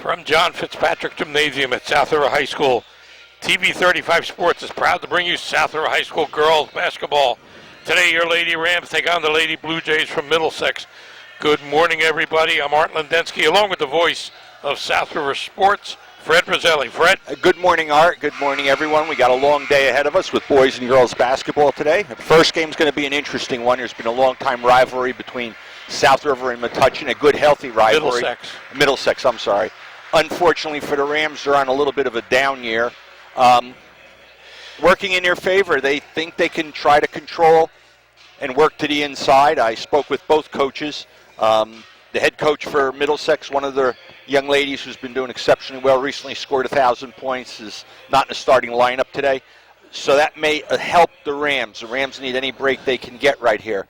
From John Fitzpatrick Gymnasium at South River High School, TV 35 Sports is proud to bring you South River High School girls basketball. Today, your Lady Rams take on the Lady Blue Jays from Middlesex. Good morning, everybody. I'm Art Lendensky, along with the voice of South River Sports, Fred Roselli. Fred? Good morning, Art. Good morning, everyone. We got a long day ahead of us with boys and girls basketball today. The first game's going to be an interesting one. There's been a long-time rivalry between South River and Metuchen, a good, healthy rivalry. Middlesex, I'm sorry. Unfortunately for the Rams, they're on a little bit of a down year. Working in their favor, they think they can try to control and work to the inside. I spoke with both coaches. The head coach for Middlesex, one of the young ladies who's been doing exceptionally well, recently scored 1,000 points, is not in the starting lineup today. So that may help the Rams. The Rams need any break they can get right here.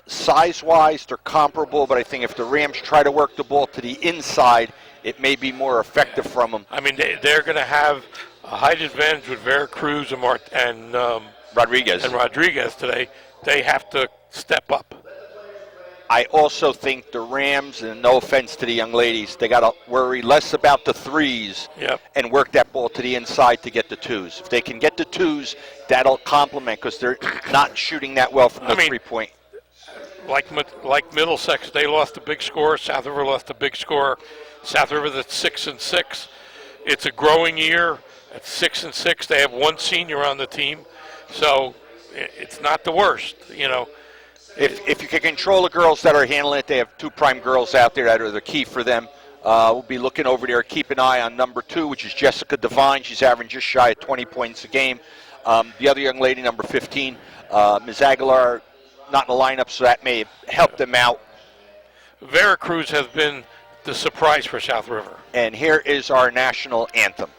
Size-wise, they're comparable, but I think if the Rams try to work the ball to the inside, it may be more effective from them. I mean, they're going to have a height advantage with Vera Cruz and Rodriguez today. They have to step up. I also think the Rams, and no offense to the young ladies, they got to worry less about the threes and work that ball to the inside to get the twos. If they can get the twos, that'll complement because they're not shooting that well from the three-point. Like Middlesex, they lost a big score. South River lost a big score. South River that's 6-6. It's a growing year. At 6-6, they have one senior on the team, so it's not the worst, you know. If you can control the girls that are handling it, they have two prime girls out there that are the key for them. We'll be looking over there. Keep an eye on number 2, which is Jessica Devine. She's averaging just shy of 20 points a game. The other young lady, number 15, Ms. Aguilar, not in the lineup, so that may help them out. Vera Cruz has been the surprise for South River. And here is our national anthem.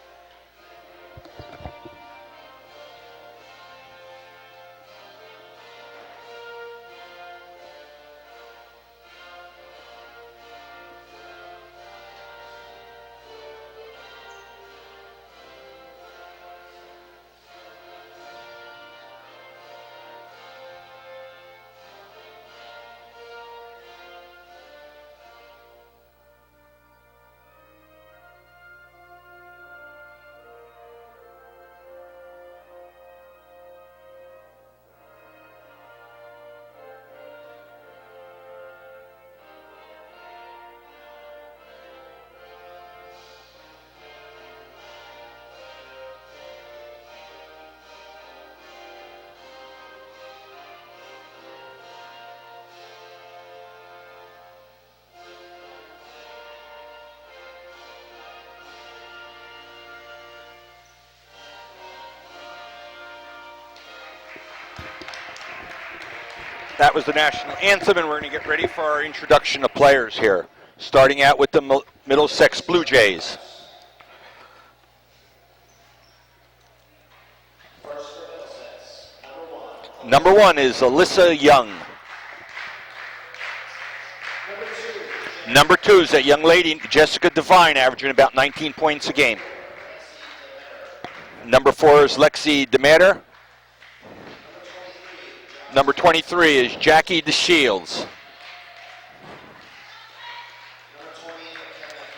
That was the national anthem, and we're going to get ready for our introduction of players here. Starting out with the Middlesex Blue Jays. Number 1 is Alyssa Young. Number 2 is that young lady, Jessica Devine, averaging about 19 points a game. Number 4 is Lexi DeMatter. Number 23 is Jackie DeShields.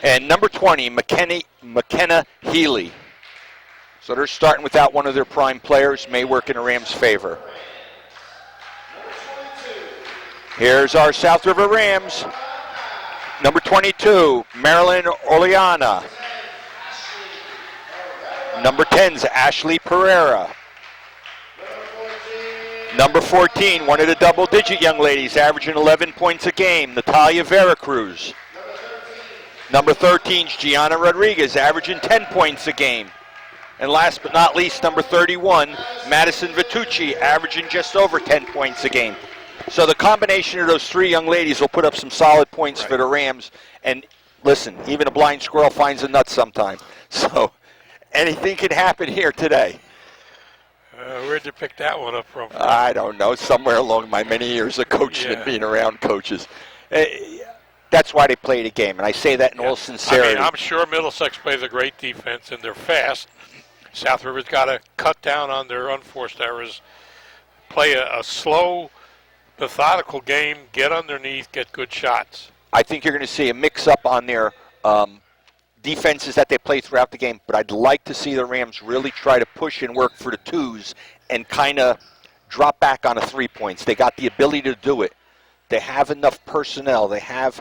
And number 20, McKenna Healy. So they're starting without one of their prime players, may work in the Rams' favor. Here's our South River Rams. Number 22, Marilyn Orleana. Number 10 is Ashley Pereira. Number 14, one of the double-digit young ladies, averaging 11 points a game, Natalia Vera Cruz. Number 13 is Gianna Rodriguez, averaging 10 points a game. And last but not least, number 31, Madison Vitucci, averaging just over 10 points a game. So the combination of those three young ladies will put up some solid points for the Rams. And listen, even a blind squirrel finds a nut sometime. So anything can happen here today. Where'd you pick that one up from? I don't know. Somewhere along my many years of coaching and being around coaches. That's why they play the game, and I say that in all sincerity. I mean, I'm sure Middlesex plays a great defense, and they're fast. South River's got to cut down on their unforced errors, play a slow, methodical game, get underneath, get good shots. I think you're going to see a mix-up on their defenses that they play throughout the game, but I'd like to see the Rams really try to push and work for the twos and kind of drop back on the 3 points. They got the ability to do it. They have enough personnel. They have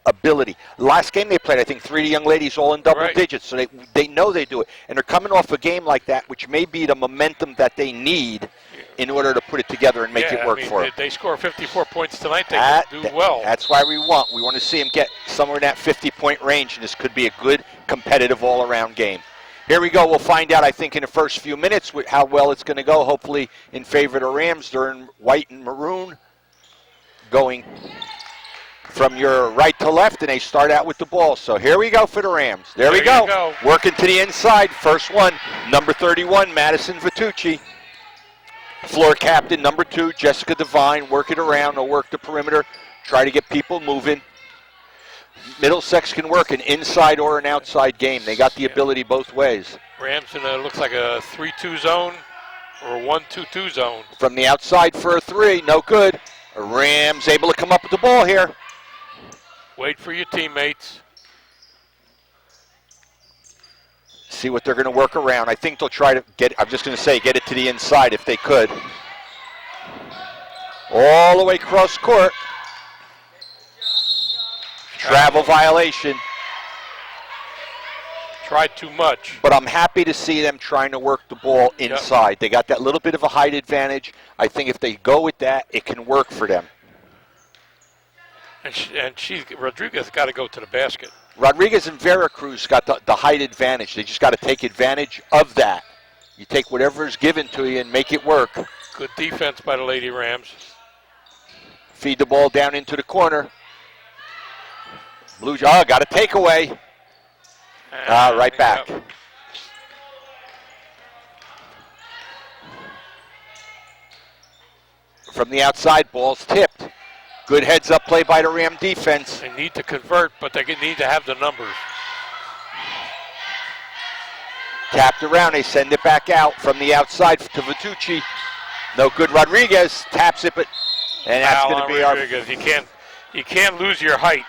ability. Last game they played, I think 3 young ladies all in double digits, so they know they do it. And they're coming off a game like that, which may be the momentum that they need in order to put it together and make it work for them. They score 54 points tonight, they can do well. That's why we want to see them get somewhere in that 50-point range, and this could be a good, competitive, all-around game. Here we go. We'll find out, I think, in the first few minutes how well it's going to go, hopefully in favor of the Rams. They're in white and maroon, going from your right to left, and they start out with the ball. So here we go for the Rams. There we go. Working to the inside. First one, number 31, Madison Vitucci. Floor captain, number 2, Jessica Devine. Work it around. They'll work the perimeter. Try to get people moving. Middlesex can work an inside or an outside game. They got the ability both ways. Rams in looks like a 3-2 zone or a 1-2-2 zone. From the outside for a 3, no good. Rams able to come up with the ball here. Wait for your teammates. See what they're going to work around. I think they'll try to get it to the inside if they could. All the way cross court. Travel violation. Tried too much. But I'm happy to see them trying to work the ball inside. Yep. They got that little bit of a height advantage. I think if they go with that, it can work for them. And Rodriguez got to go to the basket. Rodriguez and Veracruz got the height advantage. They just got to take advantage of that. You take whatever is given to you and make it work. Good defense by the Lady Rams. Feed the ball down into the corner. Blue got a takeaway. Right back. Yep. From the outside, ball's tipped. Good heads-up play by the Ram defense. They need to convert, but they need to have the numbers. Tapped around, they send it back out from the outside to Vitucci. No good. Rodriguez taps it, and that's going to be Rodriguez. You can't lose your height.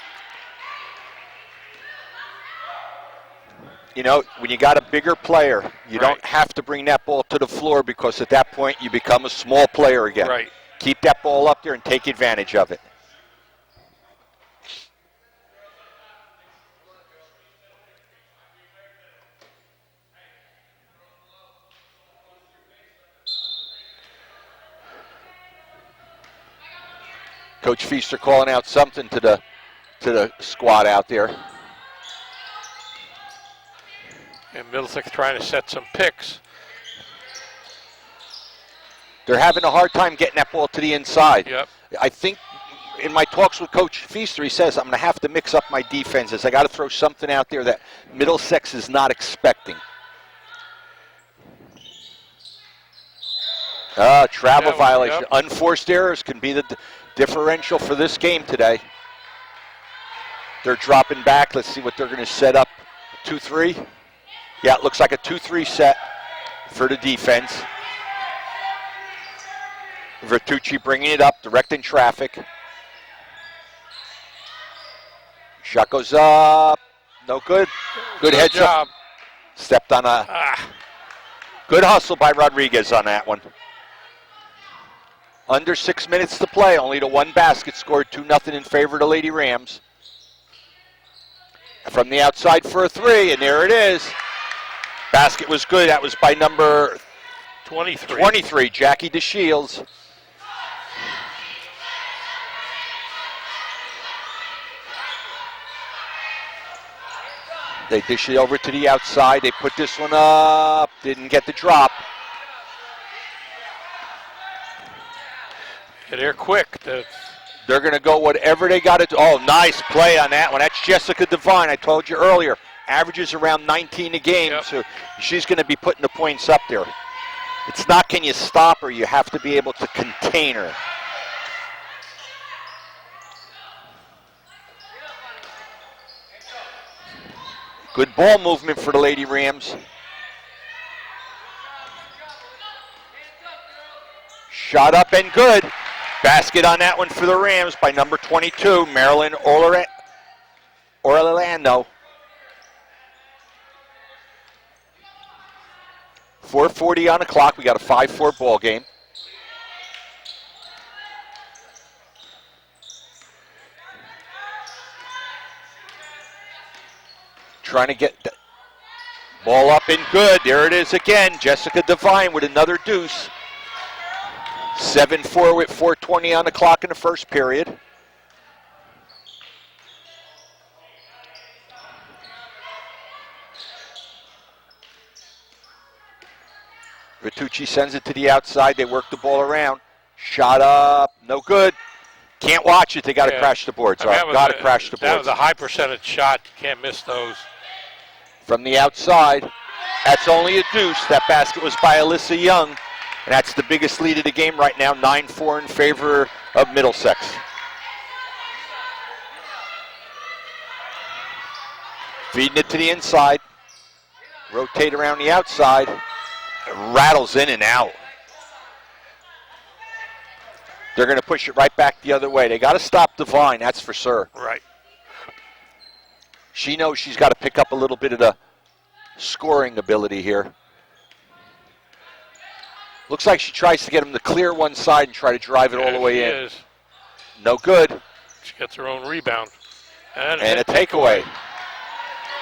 You know, when you got a bigger player, you don't have to bring that ball to the floor because at that point you become a small player again. Right. Keep that ball up there and take advantage of it. Coach Feaster calling out something to the squad out there. And Middlesex trying to set some picks. They're having a hard time getting that ball to the inside. Yep. I think in my talks with Coach Feaster, he says, I'm going to have to mix up my defenses. I got to throw something out there that Middlesex is not expecting. Travel violation. Yep. Unforced errors can be the differential for this game today. They're dropping back. Let's see what they're going to set up. 2-3. Yeah, it looks like a 2-3 set for the defense. Vitucci bringing it up, directing traffic. Shot goes up. No good. Good heads job. Up. Stepped on a good hustle by Rodriguez on that one. Under 6 minutes to play. Only the one basket scored, 2-0 in favor of the Lady Rams. From the outside for a 3, and there it is. Basket was good. That was by number 23, Jackie DeShields. They dish it over to the outside. They put this one up. Didn't get the drop. Yeah, they're quick. They're going to go whatever they got to do. Oh, nice play on that one. That's Jessica Devine. I told you earlier. Averages around 19 a game, so she's going to be putting the points up there. It's not can you stop her. You have to be able to contain her. Good ball movement for the Lady Rams. Shot up and good. Basket on that one for the Rams by number 22, Marilyn Orlando. 4:40 on the clock. We got a 5-4 ball game. Trying to get the ball up and good. There it is again. Jessica Devine with another deuce. 7-4 with 4:20 on the clock in the first period. Bertucci sends it to the outside. They work the ball around. Shot up. No good. Can't watch it. They got to crash the boards. Got to crash the boards. That was a high percentage shot. Can't miss those. From the outside. That's only a deuce. That basket was by Alyssa Young. And that's the biggest lead of the game right now. 9-4 in favor of Middlesex. Feeding it to the inside. Rotate around the outside. Rattles in and out. They're going to push it right back the other way. They got to stop Devine, that's for sure. Right. She knows she's got to pick up a little bit of the scoring ability here. Looks like she tries to get him to clear one side and try to drive it all the way in. Is. No good. She gets her own rebound. And a takeaway.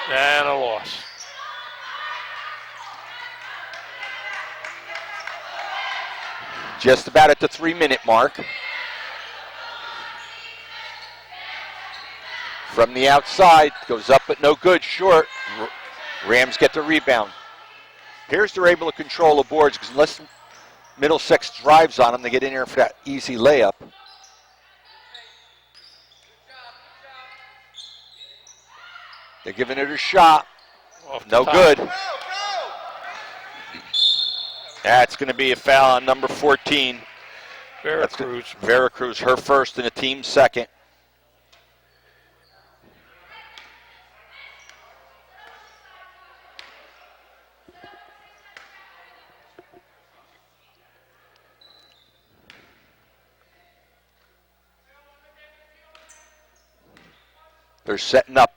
And a loss. Just about at the 3-minute mark. From the outside, goes up but no good, short. Rams get the rebound. Here's they're able to control the boards because unless Middlesex drives on them, they get in here for that easy layup. They're giving it a shot. No good. That's going to be a foul on number 14. Veracruz, her first and the team's second. They're setting up.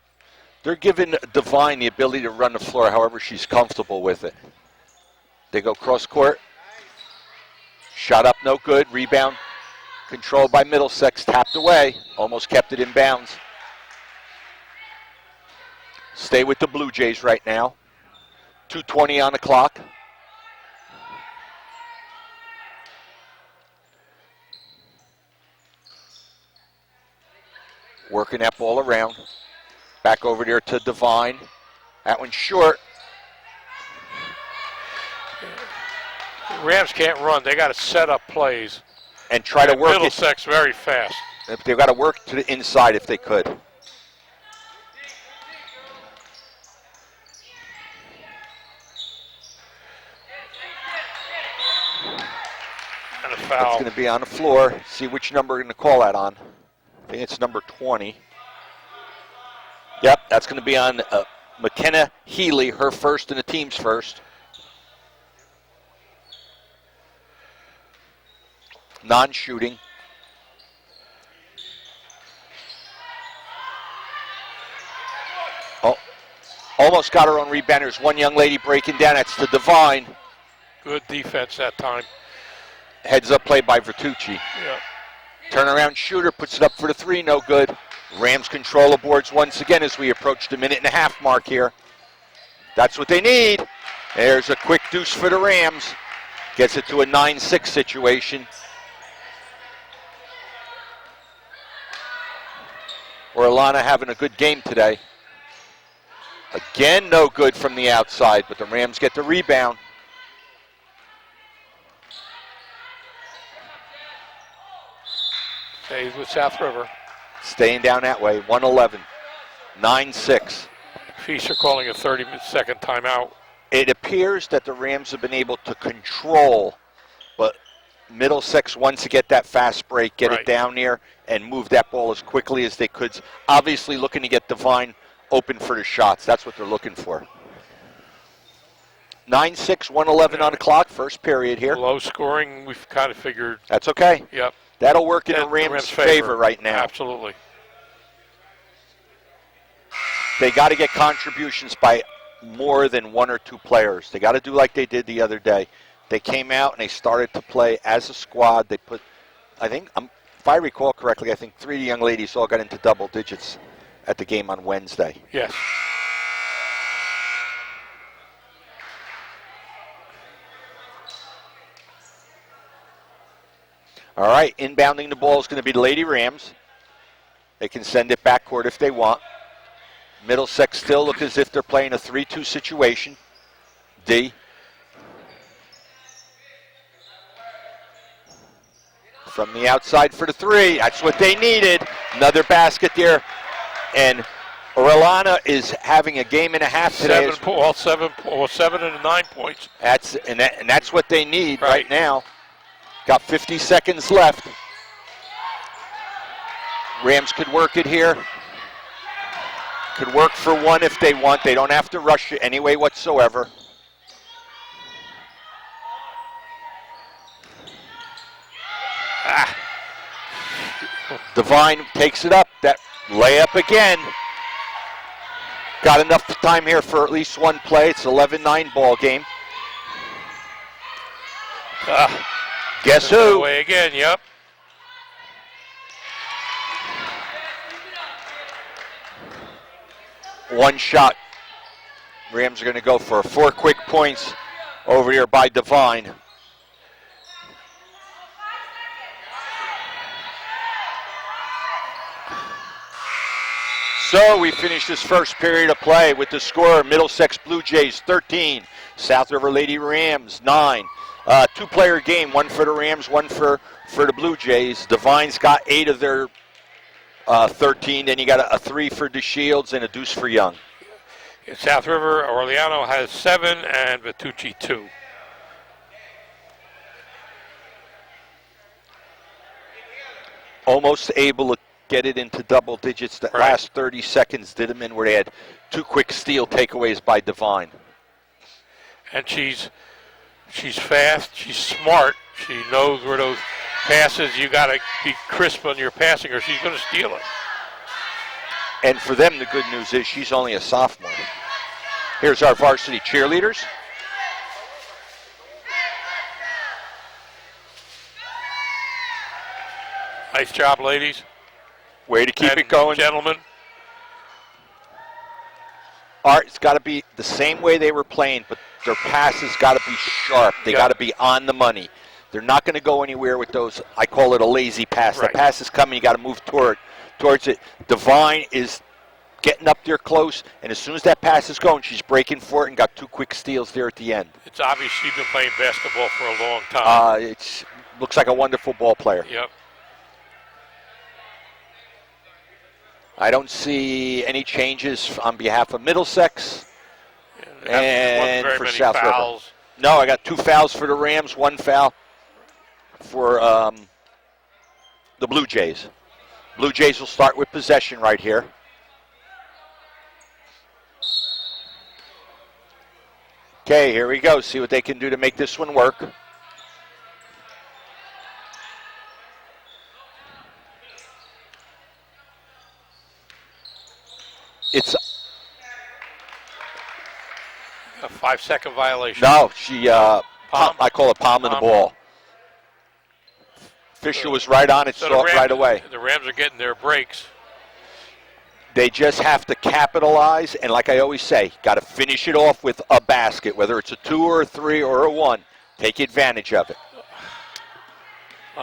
They're giving Devine the ability to run the floor however she's comfortable with it. They go cross court. Shot up, no good. Rebound controlled by Middlesex. Tapped away. Almost kept it in bounds. Stay with the Blue Jays right now. 2:20 on the clock. Working that ball around. Back over there to Devine. That one's short. Rams can't run. They got to set up plays. And try to work Middlesex very fast. They've got to work to the inside if they could. And a foul. It's going to be on the floor. See which number we're going to call that on. I think it's number 20. Yep, that's going to be on McKenna Healy, her first and the team's first. Non-shooting. Oh, almost got her own rebound. There's one young lady breaking down. That's to Devine. Good defense that time. Heads up play by Vertucci. Yeah. Turnaround shooter puts it up for the three. No good. Rams control the boards once again as we approach the 1.5-minute mark here. That's what they need. There's a quick deuce for the Rams. Gets it to a 9-6 situation. Orlana having a good game today. Again, no good from the outside, but the Rams get the rebound. Stays with South River. Staying down that way, 111, 9-6. Fisher calling a 30-second timeout. It appears that the Rams have been able to control, but Middlesex wants to get that fast break, get it down there, and move that ball as quickly as they could. Obviously looking to get Devine open for the shots. That's what they're looking for. 9-6, 111 on the clock, first period here. Low scoring, we've kind of figured. That's okay. Yep. That'll work in the Rams' favor right now. Absolutely. They got to get contributions by more than one or two players. They got to do like they did the other day. They came out and they started to play as a squad. They put, I think, if I recall correctly, I think 3 young ladies all got into double digits at the game on Wednesday. Yes. All right, inbounding the ball is going to be the Lady Rams. They can send it backcourt if they want. Middlesex still look as if they're playing a 3-2 situation. D. From the outside for the 3. That's what they needed. Another basket there. And Orellana is having a game and a half today. 7 and 9 points. That's what they need right now. Got 50 seconds left. Rams could work it here. Could work for one if they want. They don't have to rush it anyway whatsoever. Devine takes it up. That layup again. Got enough time here for at least one play. It's 11-9 ball game. Guess who? Away again, yep. One shot. Rams are going to go for 4 quick points over here by Devine. So we finish this first period of play with the score: Middlesex Blue Jays 13, South River Lady Rams 9. 2-player game, one for the Rams, one for the Blue Jays. Devine's got 8 of their 13. Then you got a 3 for DeShields and a deuce for Young. South River, Orellana has 7 and Vitucci 2. Almost able to get it into double digits. That last 30 seconds did them in where they had 2 quick steal takeaways by Devine. And she's fast, she's smart, she knows where those passes, you got to be crisp on your passing or she's going to steal it. And for them, the good news is she's only a sophomore. Here's our varsity cheerleaders. Nice job, ladies. Way to keep it going. Gentlemen. Art, it's got to be the same way they were playing, but their passes got to be sharp. They got to be on the money. They're not going to go anywhere with those. I call it a lazy pass. The pass is coming. You got to move towards it. Devine is getting up there close, and as soon as that pass is going, she's breaking for it and got 2 quick steals there at the end. It's obvious she's been playing basketball for a long time. It looks like a wonderful ball player. Yep. I don't see any changes on behalf of Middlesex and for South River. No, I got 2 fouls for the Rams, 1 foul for the Blue Jays. Blue Jays will start with possession right here. Okay, here we go. See what they can do to make this one work. It's a 5-second violation. No, I call it palming the ball. Fisher was right on it, saw it right away. The Rams are getting their breaks. They just have to capitalize, and like I always say, got to finish it off with a basket, whether it's a 2 or a 3 or a 1. Take advantage of it.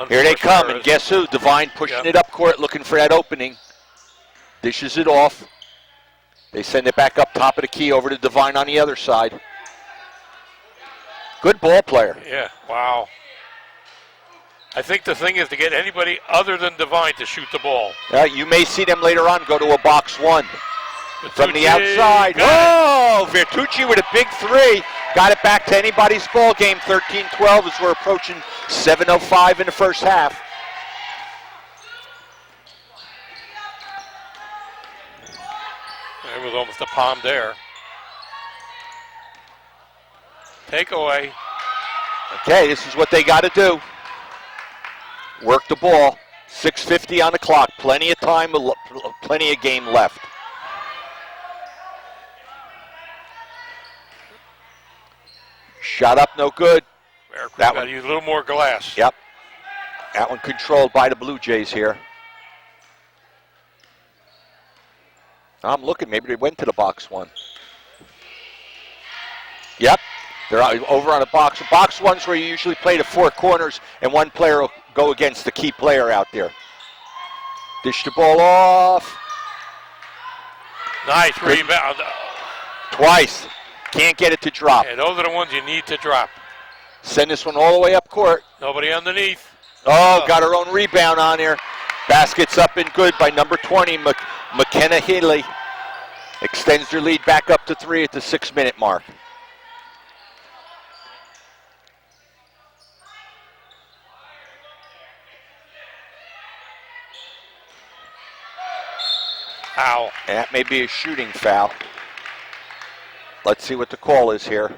Here they come, and guess who? Devine pushing it up court, looking for that opening. Dishes it off. They send it back up top of the key over to Devine on the other side. Good ball player. Yeah, wow. I think the thing is to get anybody other than Devine to shoot the ball. You may see them later on go to a box 1. From the outside. Oh, Vertucci with a big 3. Got it back to anybody's ball game. 13-12 as we're approaching 7:05 in the first half. It was almost a palm there. Takeaway. Okay, this is what they got to do. Work the ball. 6:50 on the clock. Plenty of time, plenty of game left. Shot up, no good. That got to use a little more glass. Yep. That one controlled by the Blue Jays here. I'm looking. Maybe they went to the box one. Yep. They're over on the box. Box one's where you usually play the four corners, and one player will go against the key player out there. Dish the ball off. Nice rebound. Twice. Can't get it to drop. Yeah, those are the ones you need to drop. Send this one all the way up court. Nobody underneath. Oh, got her own rebound on here. Basket's up and good by number 20, McKenna Healy. Extends their lead back up to 3 at the 6-minute mark. Foul. And that may be a shooting foul. Let's see what the call is here.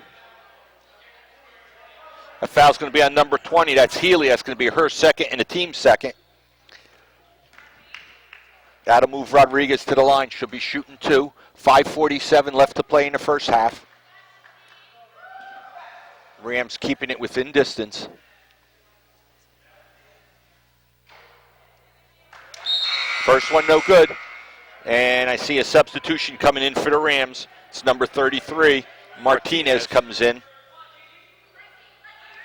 A foul's going to be on number 20. That's Healy. That's going to be her second and the team's second. That'll move Rodriguez to the line. She'll be shooting 2. 5:47 left to play in the first half. Rams keeping it within distance. First one no good. And I see a substitution coming in for the Rams. It's number 33. Martinez comes in.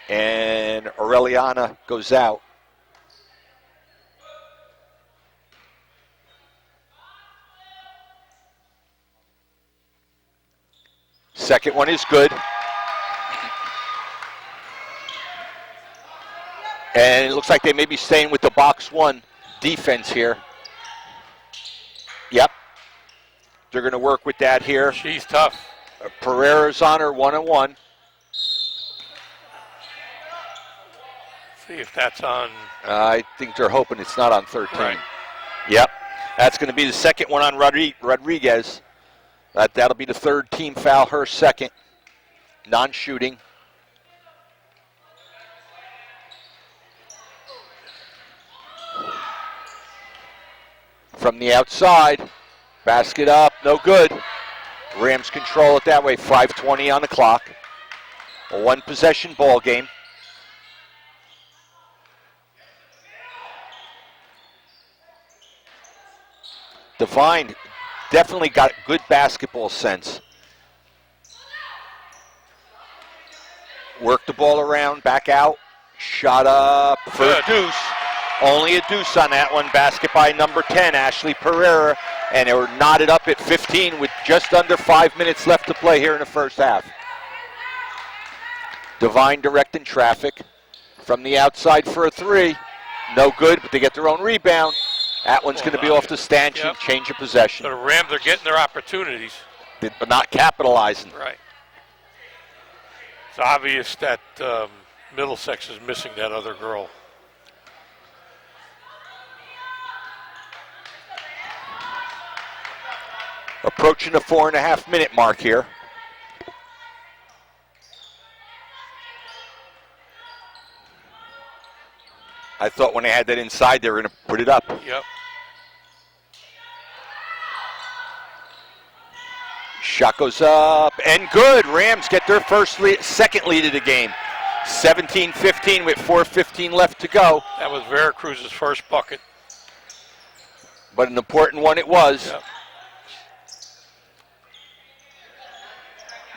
And Aureliana goes out. Second one is good. And it looks like they may be staying with the box one defense here. Yep. They're going to work with that here. She's tough. Pereira's on her 1-on-1. See if that's on. I think they're hoping it's not on 13. Right. Yep. That's going to be the second one on Rodriguez. That'll be the third team foul, her second. Non-shooting. From the outside. Basket up, no good. Rams control it that way. 5:20 on the clock. A one-possession ball game. Devine definitely got good basketball sense. Worked the ball around, back out. Shot up for a deuce. Only a deuce on that one. Basket by number 10, Ashley Pereira. And they were knotted up at 15 with just under 5 minutes left to play here in the first half. Devine directing traffic. From the outside for a 3. No good, but they get their own rebound. That one's going to be off the stanchion, change of possession. So the Rams are getting their opportunities. But not capitalizing. Right. It's obvious that Middlesex is missing that other girl. Approaching the 4.5-minute mark here. I thought when they had that inside, they were going to put it up. Yep. Shot goes up and good. Rams get their second lead of the game. 17-15 with 4:15 left to go. That was Veracruz's first bucket. But an important one it was. Yep.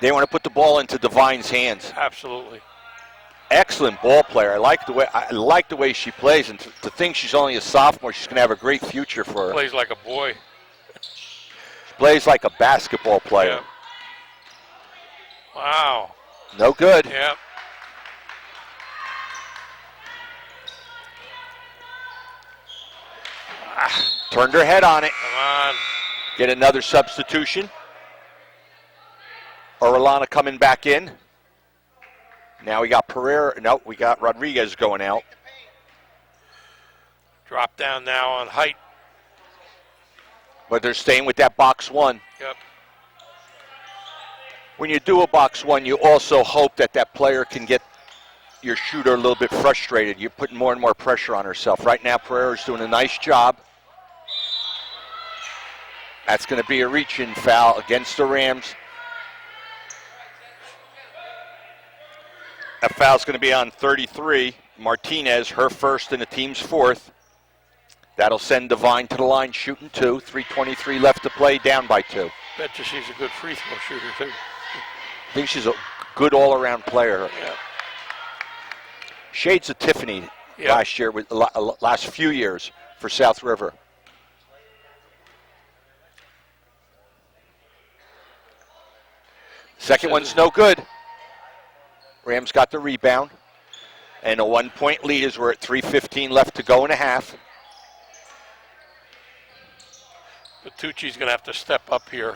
They want to put the ball into Devine's hands. Absolutely. Excellent ball player. I like the way she plays, and to think she's only a sophomore, she's going to have a great future for her. Plays like a boy. She plays like a basketball player. Yep. Wow. No good. Yep. Turned her head on it. Come on. Get another substitution. Orellana coming back in. Now we got Pereira. No, we got Rodriguez going out. Drop down now on height. But they're staying with that box one. Yep. When you do a box one, you also hope that that player can get your shooter a little bit frustrated. You're putting more and more pressure on herself. Right now, Pereira's doing a nice job. That's going to be a reach-in foul against the Rams. That foul's going to be on 33. Martinez, her first and the team's fourth. That'll send Devine to the line, shooting 2. 3:23 left to play, down by 2. Bet you she's a good free throw shooter, too. I think she's a good all-around player. Yeah. Shades of Tiffany last year, with last few years for South River. Second one's no good. Rams got the rebound. And a 1-point lead as we're at 3:15 left to go and a half. Tucci's going to have to step up here.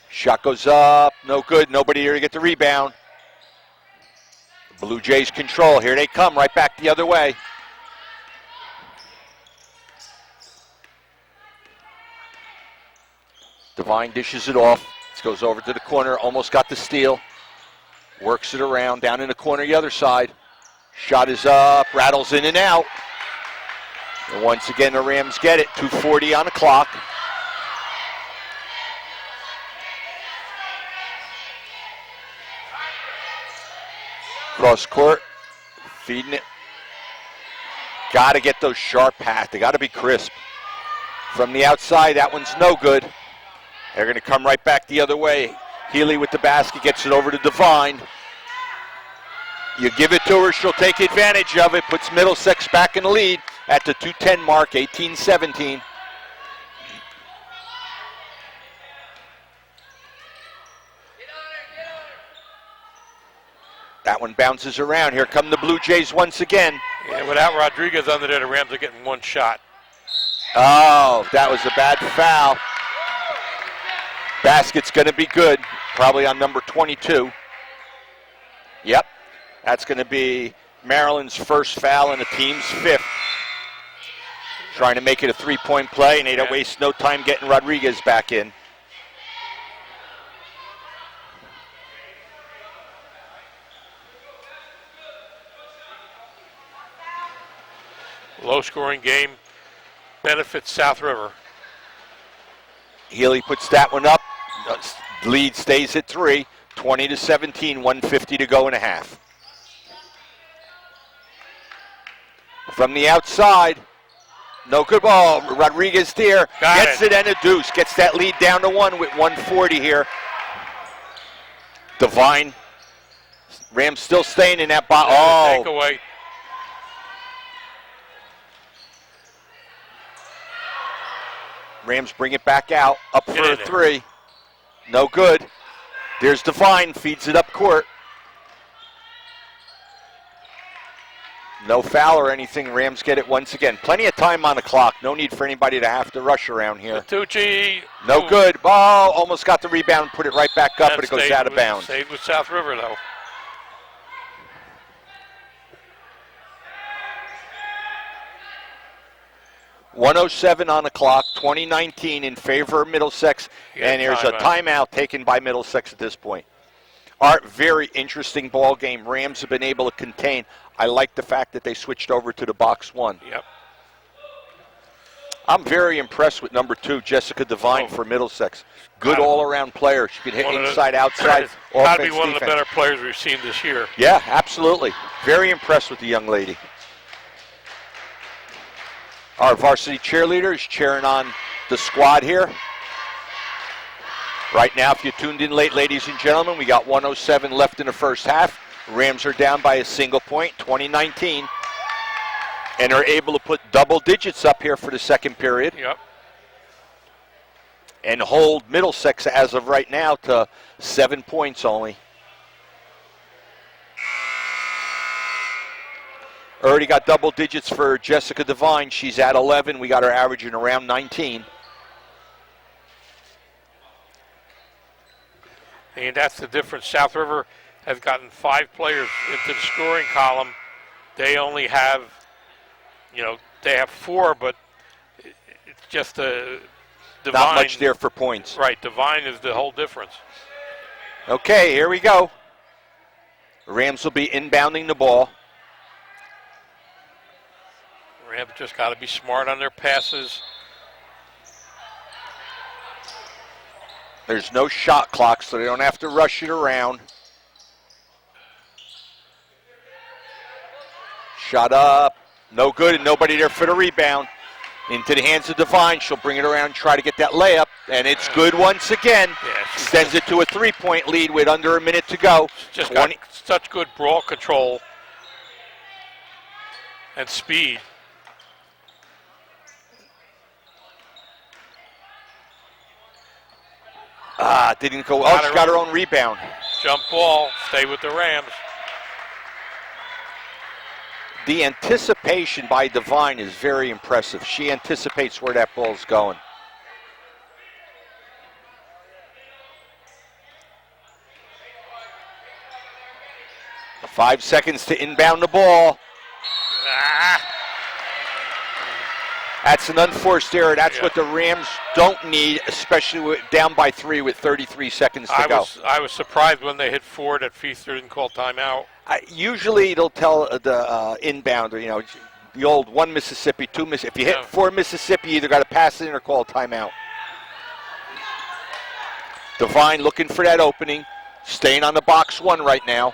Shot goes up, no good. Nobody here to get the rebound. Blue Jays control. Here they come, right back the other way. Devine dishes it off. This goes over to the corner, almost got the steal. Works it around, down in the corner, the other side. Shot is up, rattles in and out. And once again, the Rams get it. 2:40 on the clock. Cross court, feeding it. Got to get those sharp paths. They got to be crisp. From the outside, that one's no good. They're going to come right back the other way. Healy with the basket, gets it over to Devine. You give it to her, she'll take advantage of it. Puts Middlesex back in the lead at the 2:10 mark, 18-17. That one bounces around. Here come the Blue Jays once again. Yeah, without Rodriguez under there, the Rams are getting one shot. Oh, that was a bad foul. Basket's going to be good, probably on number 22. Yep, that's going to be Maryland's first foul and the team's fifth. Trying to make it a three-point play, and they don't waste no time getting Rodriguez back in. Low-scoring game benefits South River. Healy puts that one up. Lead stays at 3. 20-17, 1:50 to go and a half. From the outside, no good ball. Rodriguez there gets it and a deuce. Gets that lead down to 1 with 1:40 here. Devine, Rams still staying in that bottom. Oh, takeaway. Rams bring it back out, up for a 3. No good. There's Devine, feeds it up court. No foul or anything. Rams get it once again. Plenty of time on the clock. No need for anybody to have to rush around here. Tucci. No good. Ball almost got the rebound, put it right back up, but it goes out of bounds. Stayed with South River, though. .107 on the clock, 2019 in favor of Middlesex, and there's a timeout taken by Middlesex at this point. Art, very interesting ball game. Rams have been able to contain. I like the fact that they switched over to the box one. Yep. I'm very impressed with number 2, Jessica Devine for Middlesex. Good all-around player. She can hit inside, outside, got to be offense, one of the defense. better players we've seen this year. Yeah, absolutely. Very impressed with the young lady. Our varsity cheerleader is cheering on the squad here. Right now, if you tuned in late, ladies and gentlemen, we got 1:07 left in the first half. Rams are down by a single point, 2019. And are able to put double digits up here for the second period. Yep. And hold Middlesex as of right now to 7 points only. Already got double digits for Jessica Devine. She's at 11. We got her averaging around 19. And that's the difference. South River has gotten 5 players into the scoring column. They only have, they have 4, but it's just a Devine. Not much there for points. Right, Devine is the whole difference. Okay, here we go. Rams will be inbounding the ball. Rams just got to be smart on their passes. There's no shot clock, so they don't have to rush it around. Shot up, no good, and nobody there for the rebound. Into the hands of Devine. She'll bring it around and try to get that layup, and it's good once again. Extends it to a 3-point lead with under a minute to go. Just got such good ball control and speed. Didn't go. Oh, she got her own rebound. Jump ball, stay with the Rams. The anticipation by Devine is very impressive. She anticipates where that ball's going. Five seconds to inbound the ball. That's an unforced error. That's what the Rams don't need, especially down by 3 with 33 seconds to go. I was surprised when they hit 4 that Feaster didn't call timeout. Usually they'll tell the inbounder, the old 1 Mississippi, 2 Mississippi. If you hit 4 Mississippi, you either got to pass it in or call a timeout. Devine looking for that opening, staying on the box 1 right now.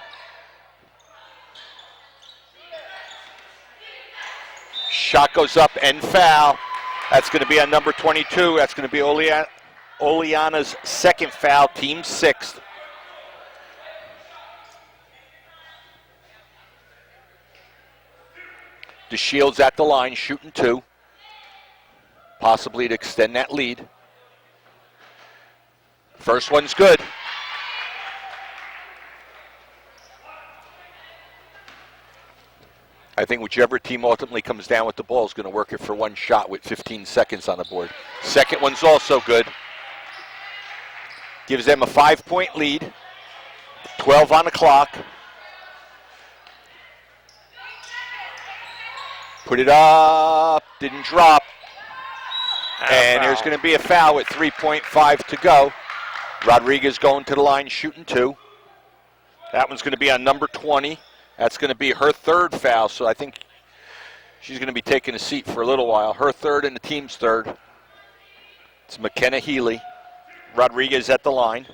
Shot goes up and foul. That's going to be on number 22. That's going to be Oleana's second foul, team 6th. DeShields at the line, shooting 2. Possibly to extend that lead. First one's good. I think whichever team ultimately comes down with the ball is going to work it for 1 shot with 15 seconds on the board. Second one's also good. Gives them a 5-point lead. 12 on the clock. Put it up, didn't drop. And there's going to be a foul with 3.5 to go. Rodriguez going to the line, shooting 2. That one's going to be on number 20. That's going to be her 3rd foul, so I think she's going to be taking a seat for a little while. Her 3rd and the team's 3rd. It's McKenna Healy. Rodriguez at the line.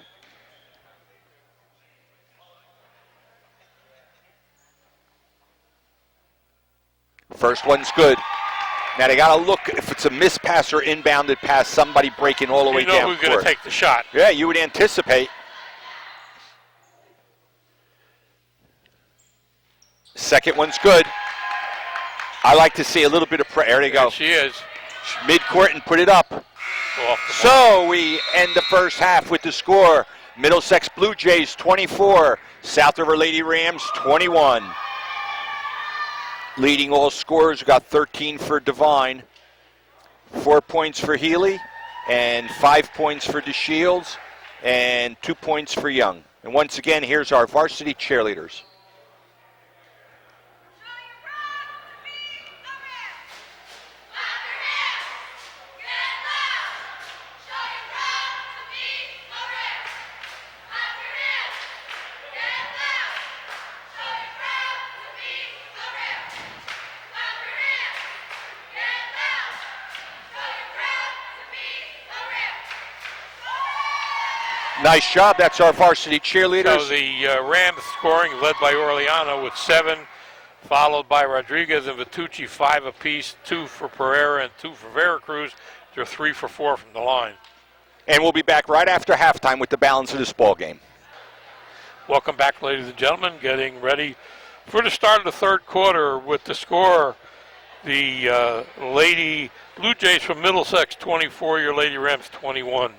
First one's good. Now they got to look if it's a missed pass or inbounded pass, somebody breaking all the way down. You know who's going to take the shot. Yeah, you would anticipate. Second one's good. I like to see a little bit of pressure. There they go. There she is. Midcourt and put it up. So we end the first half with the score. Middlesex Blue Jays 24, South River Lady Rams 21. Leading all scorers, we got 13 for Devine, 4 points for Healy, and 5 points for DeShields, and 2 points for Young. And once again, here's our varsity cheerleaders. Nice job. That's our varsity cheerleaders. So the Rams scoring led by Orellana with 7, followed by Rodriguez and Vitucci, 5 apiece, 2 for Pereira and 2 for Veracruz. They're 3 for 4 from the line. And we'll be back right after halftime with the balance of this ball game. Welcome back, ladies and gentlemen. Getting ready for the start of the 3rd quarter with the score. The Lady Blue Jays from Middlesex 24, your Lady Rams 21.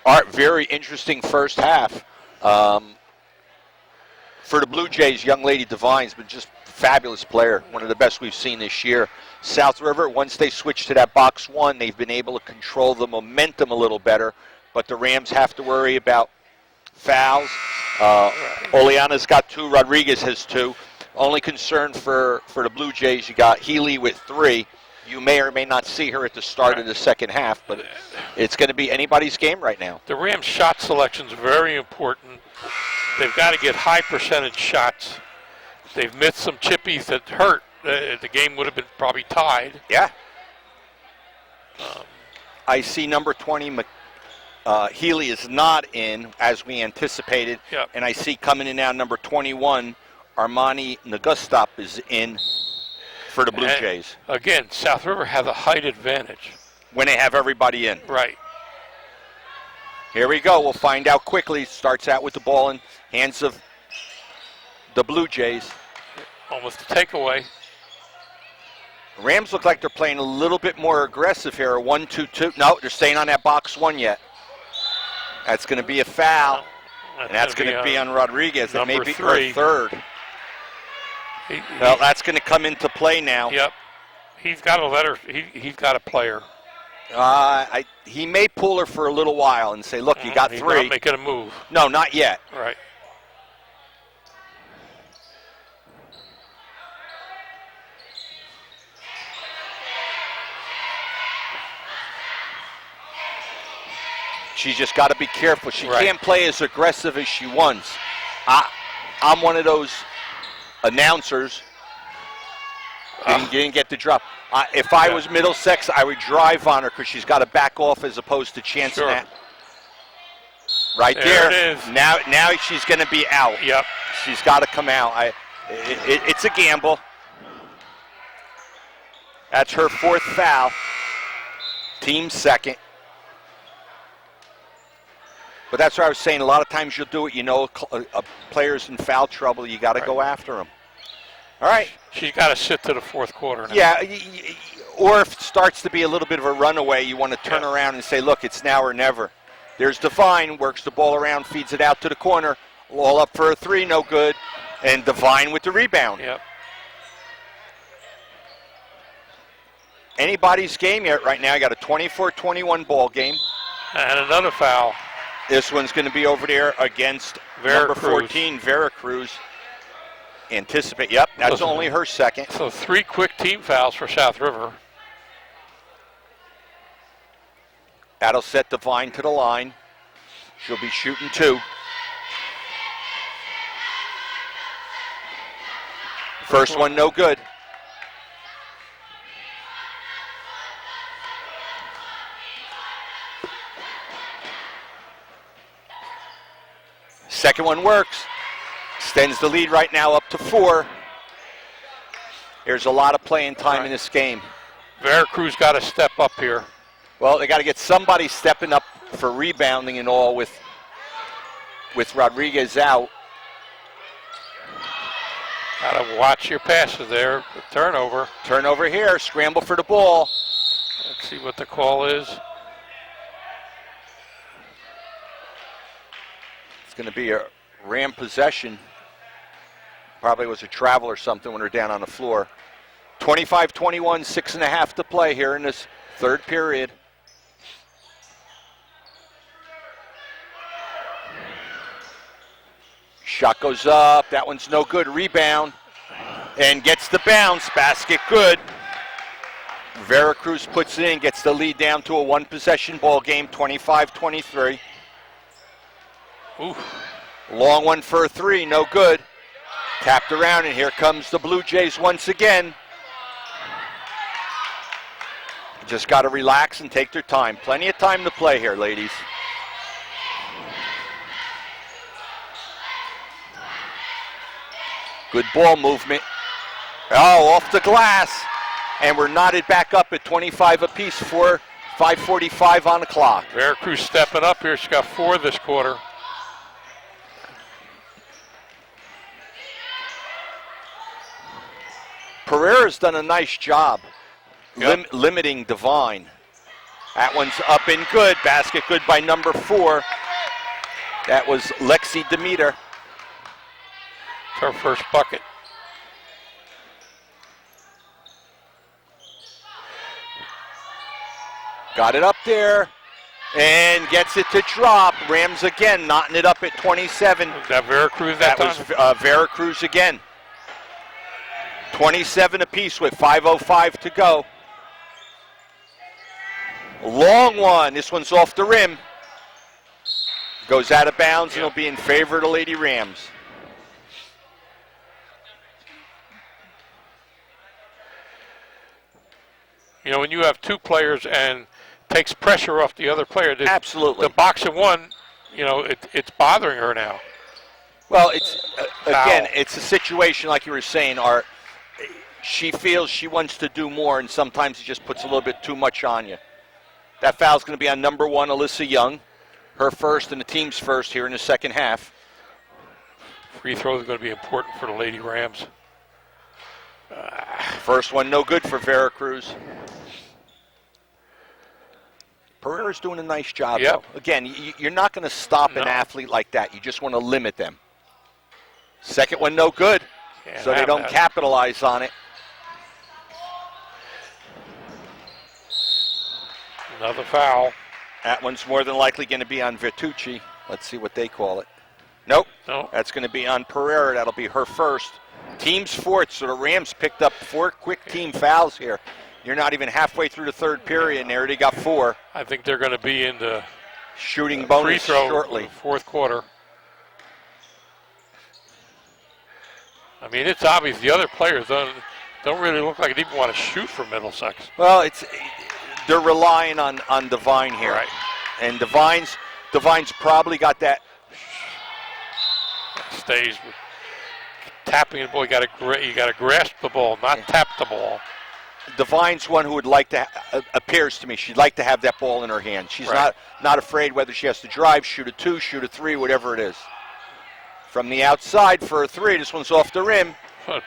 Art, very interesting first half. For the Blue Jays, young lady Devine's been just a fabulous player, one of the best we've seen this year. South River, once they switched to that box 1, they've been able to control the momentum a little better, but the Rams have to worry about fouls. Oleana's got 2, Rodriguez has 2. Only concern for the Blue Jays, you got Healy with 3. You may or may not see her at the start of the second half, but it's going to be anybody's game right now. The Rams' shot selection is very important. They've got to get high percentage shots. They've missed some chippies that hurt. The game would have been probably tied. Yeah. I see number 20, Healy is not in, as we anticipated. Yep. And I see coming in now number 21, Armani Nagustop is in for the Blue And Jays. Again, South River have the height advantage. When they have everybody in. Right. Here we go. We'll find out quickly. Starts out with the ball in hands of the Blue Jays. Almost a takeaway. Rams look like they're playing a little bit more aggressive here. 1-2-2. No, they're staying on that box one yet. That's going to be a foul. And that's going to be on Rodriguez. That may be our third. Well, that's going to come into play now. Yep. He's got a letter. He's got a player. He may pull her for a little while and say, look, you got he's three. Not making a move. No, not yet. Right. She's just got to be careful. She can't play as aggressive as she wants. I'm one of those announcers. Didn't get the drop. If I was Middlesex, I would drive on her because she's got to back off as opposed to chancing that. Right there. It is. Now she's going to be out. Yep. She's got to come out. It's a gamble. That's her fourth foul. Team second. But that's what I was saying. A lot of times you'll do it. You know, a player's in foul trouble. You got to go after him. All right. She's got to sit to the fourth quarter now. Yeah, or if it starts to be a little bit of a runaway, you want to turn around and say, look, it's now or never. There's Devine, works the ball around, feeds it out to the corner. All up for a three, no good. And Devine with the rebound. Yep. Anybody's game yet right now. I got a 24-21 ball game. And another foul. This one's going to be over there against number 14, Veracruz. Anticipate. Yep, that's only her second. So 3 quick team fouls for South River. That'll set Devine to the line. She'll be shooting 2. First one, no good. Second one works. Extends the lead right now up to 4. There's a lot of playing time in this game. Veracruz got to step up here. Well, they got to get somebody stepping up for rebounding and all with Rodriguez out. Got to watch your passes there. The turnover. Turnover here. Scramble for the ball. Let's see what the call is. It's going to be a Ram possession. Probably was a travel or something when they're down on the floor. 25-21, 6.5 to play here in this third period. Shot goes up. That one's no good. Rebound. And gets the bounce. Basket good. Veracruz puts it in, gets the lead down to a one-possession ball game, 25-23. Ooh. Long one for a 3, no good. Tapped around, and here comes the Blue Jays once again. Just got to relax and take their time. Plenty of time to play here, ladies. Good ball movement. Oh, off the glass. And we're knotted back up at 25 apiece for 5:45 on the clock. Veracruz stepping up here. She's got 4 this quarter. Pereira's done a nice job limiting Devine. That one's up and good. Basket good by number 4. That was Lexi Demeter. It's her first bucket. Got it up there and gets it to drop. Rams again, knotting it up at 27. Was that Veracruz that time? was Veracruz again. 27 apiece with 5:05 to go. Long one. This one's off the rim. Goes out of bounds and will be in favor of the Lady Rams. You know, when you have 2 players and takes pressure off the other player. Absolutely. The box of one, it's bothering her now. Well, it's again, it's a situation like you were saying, Art. She feels she wants to do more, and sometimes it just puts a little bit too much on you. That foul's going to be on number 1, Alyssa Young. Her first and the team's first here in the second half. Free throw is going to be important for the Lady Rams. First one no good for Veracruz. Pereira's doing a nice job, Yep. though. Again, you're not going to stop an athlete like that. You just want to limit them. Second one no good, so they don't capitalize on it. Another foul. That one's more than likely going to be on Vertucci. Let's see what they call it. Nope. No. That's going to be on Pereira. That'll be her first. Team's fourth, so the Rams picked up 4 quick team fouls here. You're not even halfway through the third period, and they already got 4. I think they're going to be in the shooting bonus free throw shortly. Fourth quarter. I mean, it's obvious the other players don't really look like they even want to shoot for Middlesex. Well, they're relying on Devine here. Right. And Devine's probably got that. Stays with tapping the ball. You got to grasp the ball, not tap the ball. Devine's one who would like to, appears to me, she'd like to have that ball in her hand. She's not afraid whether she has to drive, shoot a 2, shoot a 3, whatever it is. From the outside for a 3, this one's off the rim.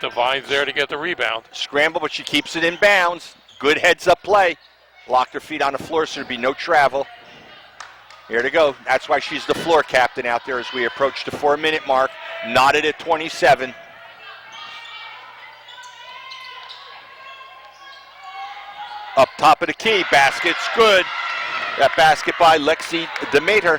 Devine's there to get the rebound. Scramble, but she keeps it in bounds. Good heads-up play. Locked her feet on the floor, so there'd be no travel. Here to go. That's why she's the floor captain out there as we approach the 4-minute mark. Knotted at 27. Up top of the key, basket's good. That basket by Lexi Demeter.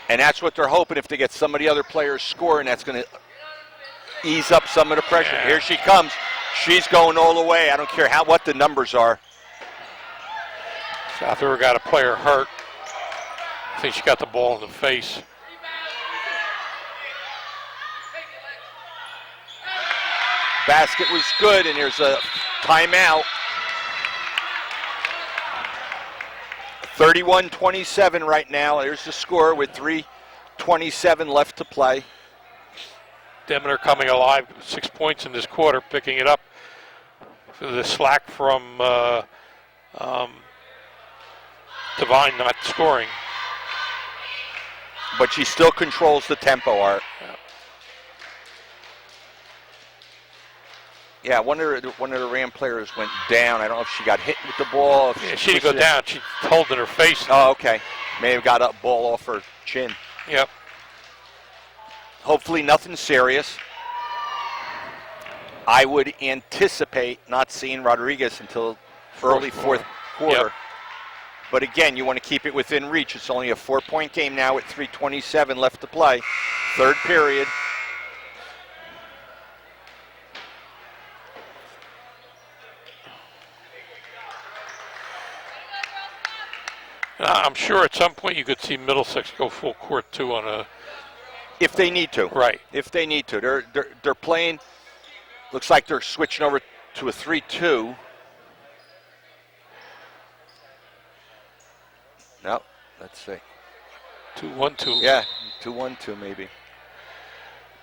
And that's what they're hoping if they get some of the other players scoring. That's going to ease up some of the pressure. Yeah. Here she comes. She's going all the way. I don't care what the numbers are. South River got a player hurt. I think she got the ball in the face. Basket was good, and there's a timeout. 31-27 right now. There's the score with 3:27 left to play. Demeter coming alive, 6 points in this quarter, picking it up. The slack from Devine not scoring. But she still controls the tempo, Art. Yeah, one of the Ram players went down. I don't know if she got hit with the ball. Yeah, she didn't go down. She's holding her face. Oh, okay. May have got a ball off her chin. Yep. Hopefully nothing serious. I would anticipate not seeing Rodriguez until early fourth quarter. Yep. But again, you want to keep it within reach. It's only a 4-point game now with 3:27 left to play. Third period. I'm sure at some point you could see Middlesex go full court too on a. If they need to. Right. If they need to. They're playing. Looks like they're switching over to a 3-2. No, let's see. 2-1-2. Yeah, 2-1-2 maybe.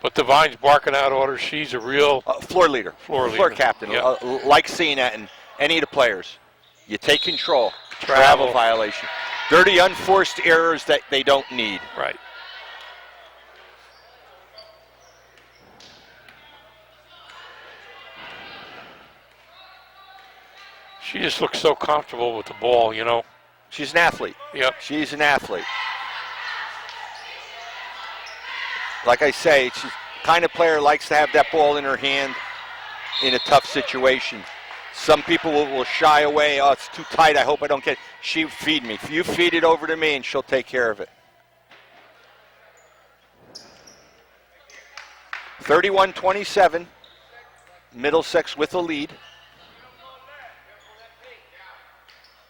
But Devine's barking out orders. She's a real floor leader. Floor captain. Yep. Like seeing that in any of the players. You take control. Travel violation. Dirty, unforced errors that they don't need. Right. She just looks so comfortable with the ball, you know. She's an athlete. Yep. She's an athlete. Like I say, she's the kind of player likes to have that ball in her hand in a tough situation. Some people will shy away. Oh, it's too tight. I hope I don't get it. She feed me. You feed it over to me, and she'll take care of it. 31-27. Middlesex with a lead.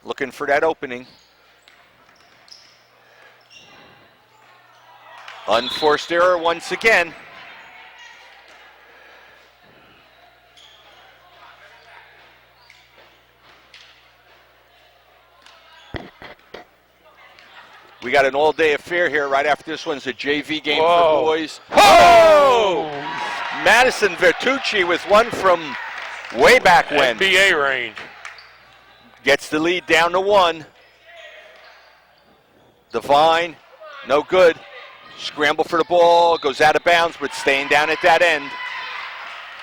Looking for that opening. Unforced error once again. We got an all-day affair here. Right after this one's a JV game Whoa. for boys. Whoa! Madison Vertucci with one from way back when. NBA range. Gets the lead down to 1. Devine, no good. Scramble for the ball, goes out of bounds, but staying down at that end.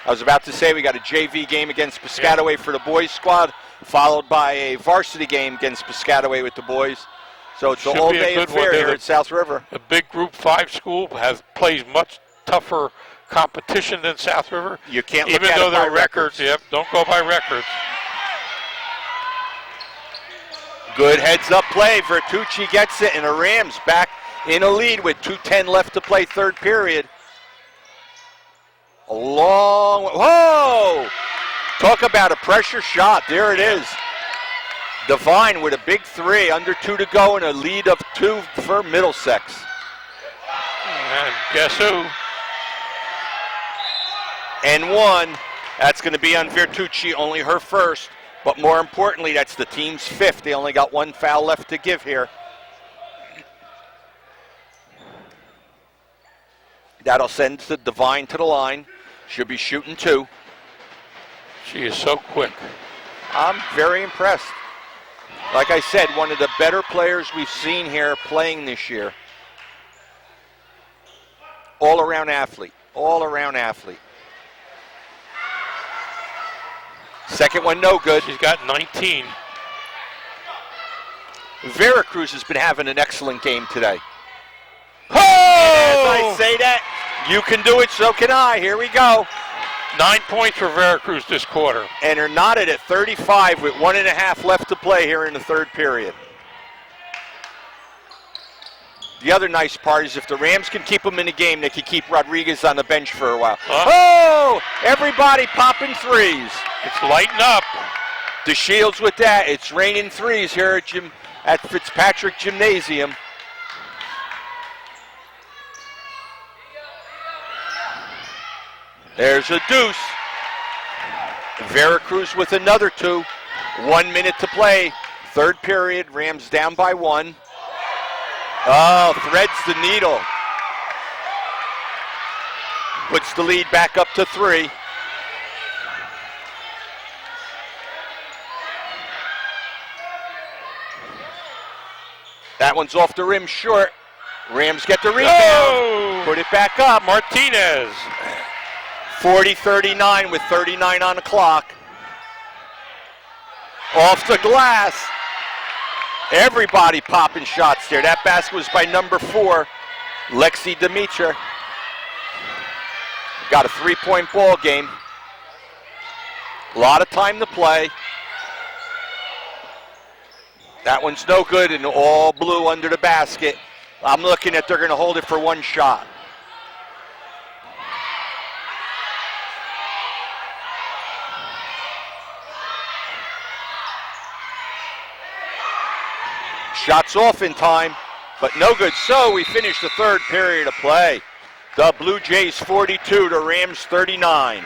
I was about to say we got a JV game against Piscataway for the boys squad, followed by a varsity game against Piscataway with the boys. So it's an all-day affair here at South River. A big Group 5 school plays much tougher competition than South River. You can't look even at though it by their records. Yep, don't go by records. Good heads-up play. Vertucci gets it, and the Rams back in a lead with 2:10 left to play, third period. A long, whoa! Talk about a pressure shot. There it is. Devine with a big 3, under 2 to go, and a lead of 2 for Middlesex. And guess who? And 1. That's going to be on Vertucci, only her first. But more importantly, that's the team's 5th. They only got 1 foul left to give here. That'll send the Devine to the line. She'll be shooting 2. She is so quick. I'm very impressed. Like I said, one of the better players we've seen here playing this year. All-around athlete. All-around athlete. Second one, no good. She's got 19. Veracruz has been having an excellent game today. Oh! As I say that, you can do it, so can I. Here we go. 9 points for Veracruz this quarter. And they're knotted at 35 with 1.5 left to play here in the third period. The other nice part is if the Rams can keep them in the game, they can keep Rodriguez on the bench for a while. Oh! Everybody popping threes. It's lighting up. DeShields with that. It's raining threes here at Fitzpatrick Gymnasium. There's a deuce. Veracruz with another 2. 1 minute to play. Third period. Rams down by 1. Oh, threads the needle. Puts the lead back up to 3. That one's off the rim short. Rams get the rebound. Oh! Put it back up. Martinez. 40-39 with 39 on the clock. Off the glass. Everybody popping shots there. That basket was by number 4, Lexi Dimitra. Got a 3-point ball game. A lot of time to play. That one's no good and all blue under the basket. I'm looking at they're going to hold it for 1 shot. Shots off in time, but no good. So we finish the third period of play. The Blue Jays 42, the Rams 39.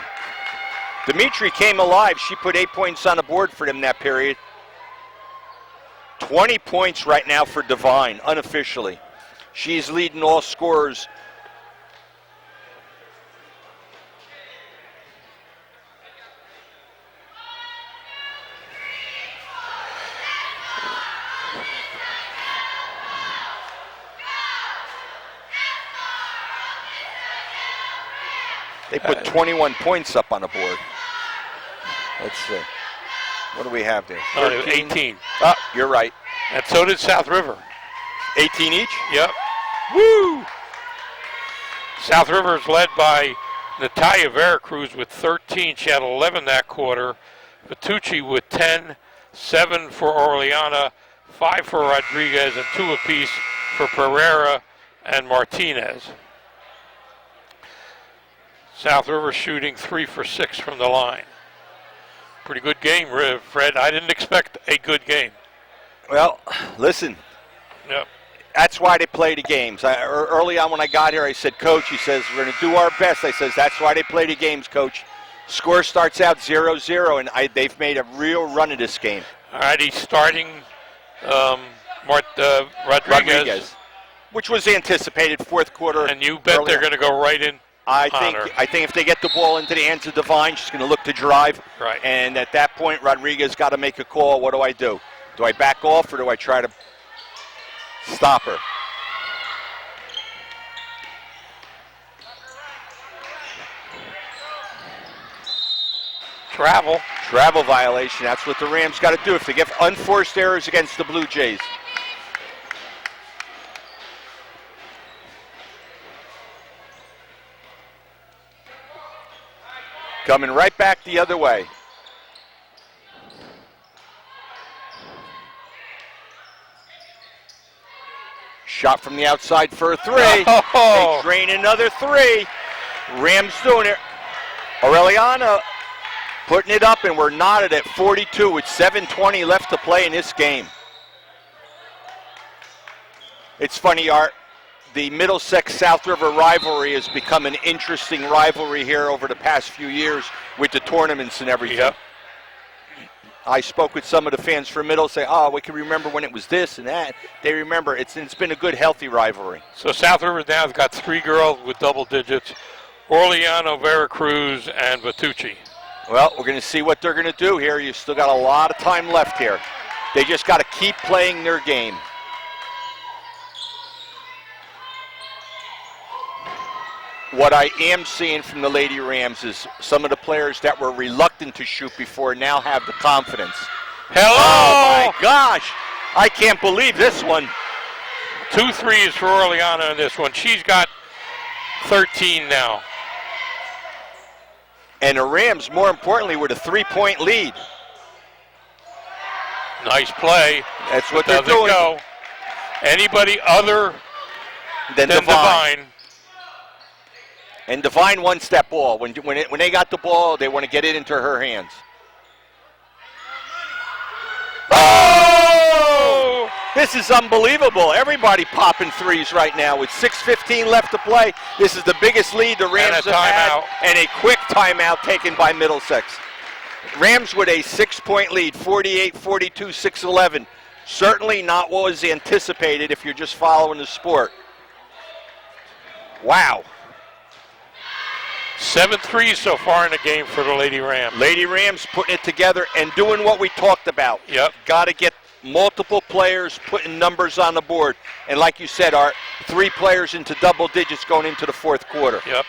Dimitri came alive. She put 8 points on the board for them that period. 20 points right now for Devine, unofficially. She's leading all scorers. They put 21 points up on the board. Let's see. What do we have there? 18. Oh, you're right. And so did South River. 18 each? Yep. Woo! South River is led by Natalia Veracruz with 13. She had 11 that quarter. Vitucci with 10, 7 for Orellana, 5 for Rodriguez, and 2 apiece for Pereira and Martinez. South River shooting 3 for 6 from the line. Pretty good game, Fred. I didn't expect a good game. Well, listen. Yep. That's why they play the games. Early on when I got here, I said, Coach, he says, we're going to do our best. I says, that's why they play the games, Coach. Score starts out 0-0, and they've made a real run of this game. All right, he's starting Rodriguez. Which was anticipated fourth quarter. And you bet they're going to go right in. I think if they get the ball into the hands of Devine, she's going to look to drive. Right. And at that point, Rodriguez got to make a call. What do I do? Do I back off or do I try to stop her? Travel violation. That's what the Rams got to do if they get unforced errors against the Blue Jays. Coming right back the other way. Shot from the outside for a three. They drain another three. Rams doing it. Aureliana putting it up, and we're knotted at 42 with 7:20 left to play in this game. It's funny, Art. The Middlesex-South River rivalry has become an interesting rivalry here over the past few years with the tournaments and everything. Yep. I spoke with some of the fans from Middlesex. We can remember when it was this and that. They remember it's been a good, healthy rivalry. So South River now has got 3 girls with double digits: Orleano, Veracruz, and Vitucci. Well, we're going to see what they're going to do here. You still got a lot of time left here. They just got to keep playing their game. What I am seeing from the Lady Rams is some of the players that were reluctant to shoot before now have the confidence. Hello! Oh, my gosh. I can't believe this one. 2 threes for Orleano in this one. She's got 13 now. And the Rams, more importantly, with a 3-point lead. Nice play. That's what they're doing. Go. Anybody other than Devine. And Devine one-step ball. When they got the ball, they want to get it into her hands. Oh! This is unbelievable. Everybody popping threes right now with 6:15 left to play. This is the biggest lead the Rams have had. And a quick timeout taken by Middlesex. Rams with a 6-point lead, 48-42, 6-11. Certainly not what was anticipated if you're just following the sport. Wow. 7 threes so far in the game for the Lady Rams. Lady Rams putting it together and doing what we talked about. Yep. Got to get multiple players putting numbers on the board. And like you said, Art, 3 players into double digits going into the fourth quarter. Yep.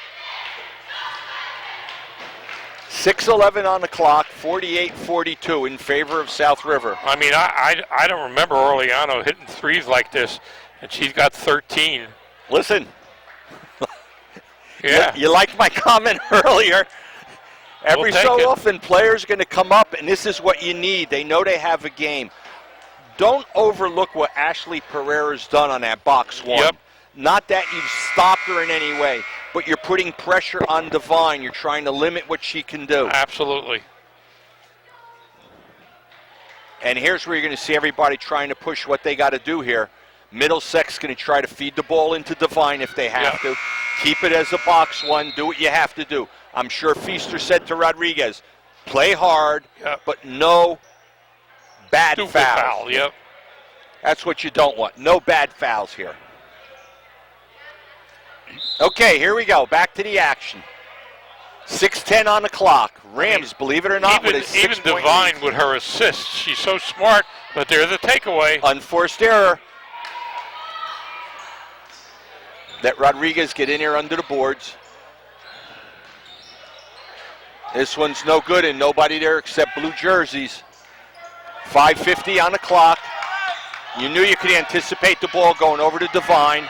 6:11 on the clock, 48-42 in favor of South River. I mean, I don't remember Orleano hitting threes like this, and she's got 13. Listen. Yeah. You liked my comment earlier. Every so often, players are going to come up, and this is what you need. They know they have a game. Don't overlook what Ashley Pereira's done on that box one. Yep. Not that you've stopped her in any way, but you're putting pressure on Devine. You're trying to limit what she can do. Absolutely. And here's where you're going to see everybody trying to push what they got to do here. Middlesex going to try to feed the ball into Devine if they have to. Keep it as a box one. Do what you have to do. I'm sure Feaster said to Rodriguez, play hard, but no bad fouls. Yep. That's what you don't want. No bad fouls here. Okay, here we go. Back to the action. 6:10 on the clock. Rams, believe it or not, with a 6-point even Devine lead. with her assists. She's so smart, but there's a takeaway. Unforced error. Let Rodriguez get in here under the boards. This one's no good and nobody there except blue jerseys. 5:50 on the clock. You knew you could anticipate the ball going over to Devine.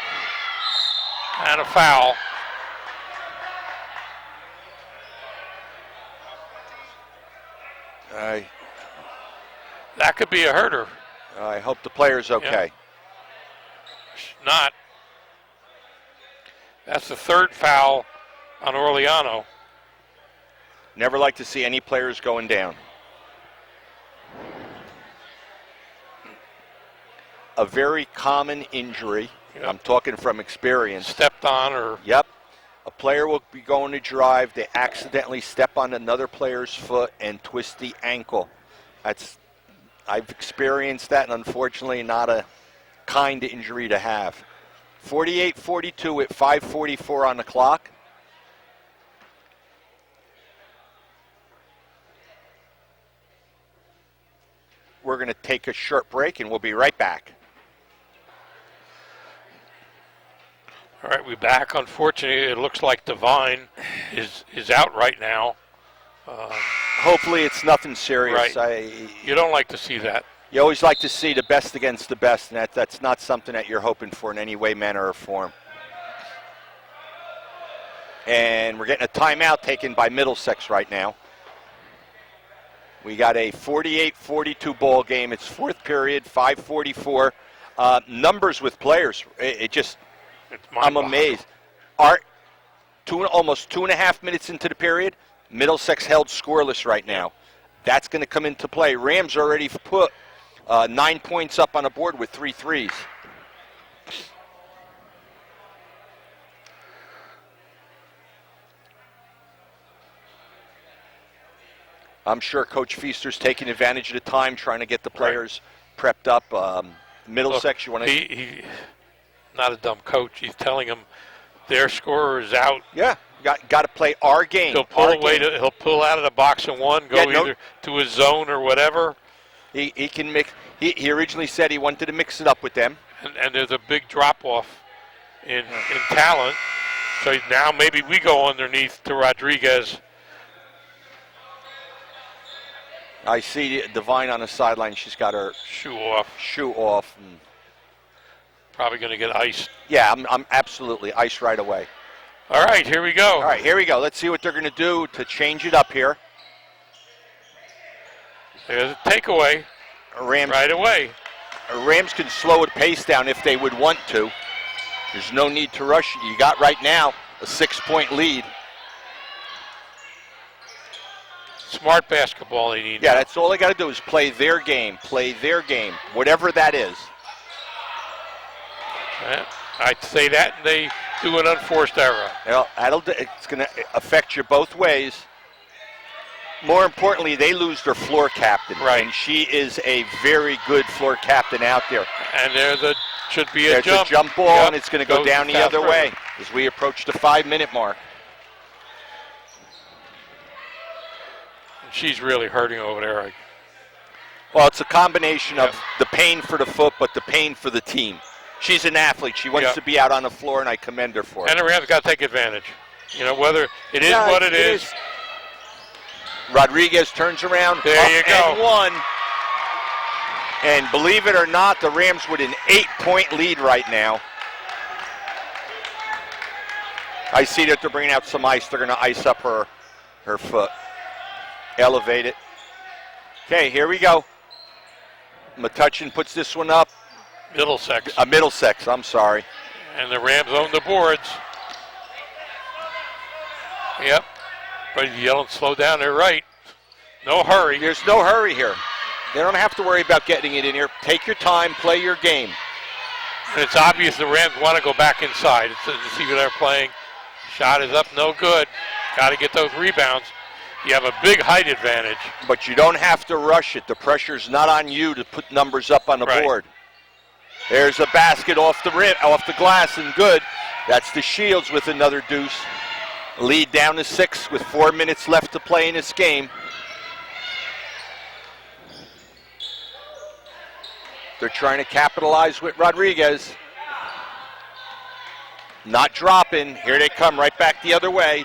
And a foul. That could be a herder. I hope the player's okay. Not. That's the 3rd foul on Orleano. Never like to see any players going down. A very common injury. Yep. I'm talking from experience. Stepped on or... Yep. A player will be going to drive. They accidentally step on another player's foot and twist the ankle. I've experienced that, and unfortunately not a kind of injury to have. 48-42 at 5:44 on the clock. We're going to take a short break, and we'll be right back. All right, we're back. Unfortunately, it looks like Devine is out right now. Hopefully it's nothing serious. Right. You don't like to see that. You always like to see the best against the best, and that's not something that you're hoping for in any way, manner, or form. And we're getting a timeout taken by Middlesex right now. We got a 48-42 ball game. It's fourth period, 5:44. Numbers with players. I'm amazed. Almost 2.5 minutes into the period, Middlesex held scoreless right now. That's going to come into play. Rams already put 9 points up on the board with 3 threes. I'm sure Coach Feaster's taking advantage of the time, trying to get the players prepped up. Middlesex, you want to? He not a dumb coach. He's telling them their scorer is out. Yeah, got to play our game. He'll pull away. He'll pull out of the box and one, go either to his zone or whatever. He can mix. He originally said he wanted to mix it up with them. And there's a big drop off in talent. So now maybe we go underneath to Rodriguez. I see Devine on the sideline. She's got her shoe off. And probably going to get iced. Yeah, I'm absolutely iced right away. All right, here we go. All right, here we go. Let's see what they're going to do to change it up here. There's a takeaway. Rams right away. Rams can slow the pace down if they would want to. There's no need to rush. You got right now a 6-point lead. Smart basketball they need. Yeah, that's all they got to do is play their game, whatever that is. I'd say that, and they do an unforced error. Well, it's going to affect you both ways. More importantly, they lose their floor captain. Right. And she is a very good floor captain out there. And should be There's jump. A jump ball, yep. And it's going to go down the other way as we approach the 5-minute mark. She's really hurting over there. Well, it's a combination of the pain for the foot, but the pain for the team. She's an athlete. She wants to be out on the floor, and I commend her for it. And the Rams got to take advantage. Whether it is what it is. Rodriguez turns around. There you go. And one. And believe it or not, the Rams with an 8-point lead right now. I see that they're bringing out some ice. They're going to ice up her foot. Elevate it. Okay, here we go. Metuchen puts this one up. Middlesex. Middlesex, I'm sorry. And the Rams own the boards. Yep. But yelling, slow down, they're right. No hurry. There's no hurry here. They don't have to worry about getting it in here. Take your time, play your game. And it's obvious the Rams want to go back inside to see what they're playing. Shot is up, no good. Got to get those rebounds. You have a big height advantage. But you don't have to rush it. The pressure's not on you to put numbers up on the board. There's a basket off the glass, and good. That's the Shields with another deuce. Lead down to 6 with 4 minutes left to play in this game. They're trying to capitalize with Rodriguez. Not dropping. Here they come right back the other way.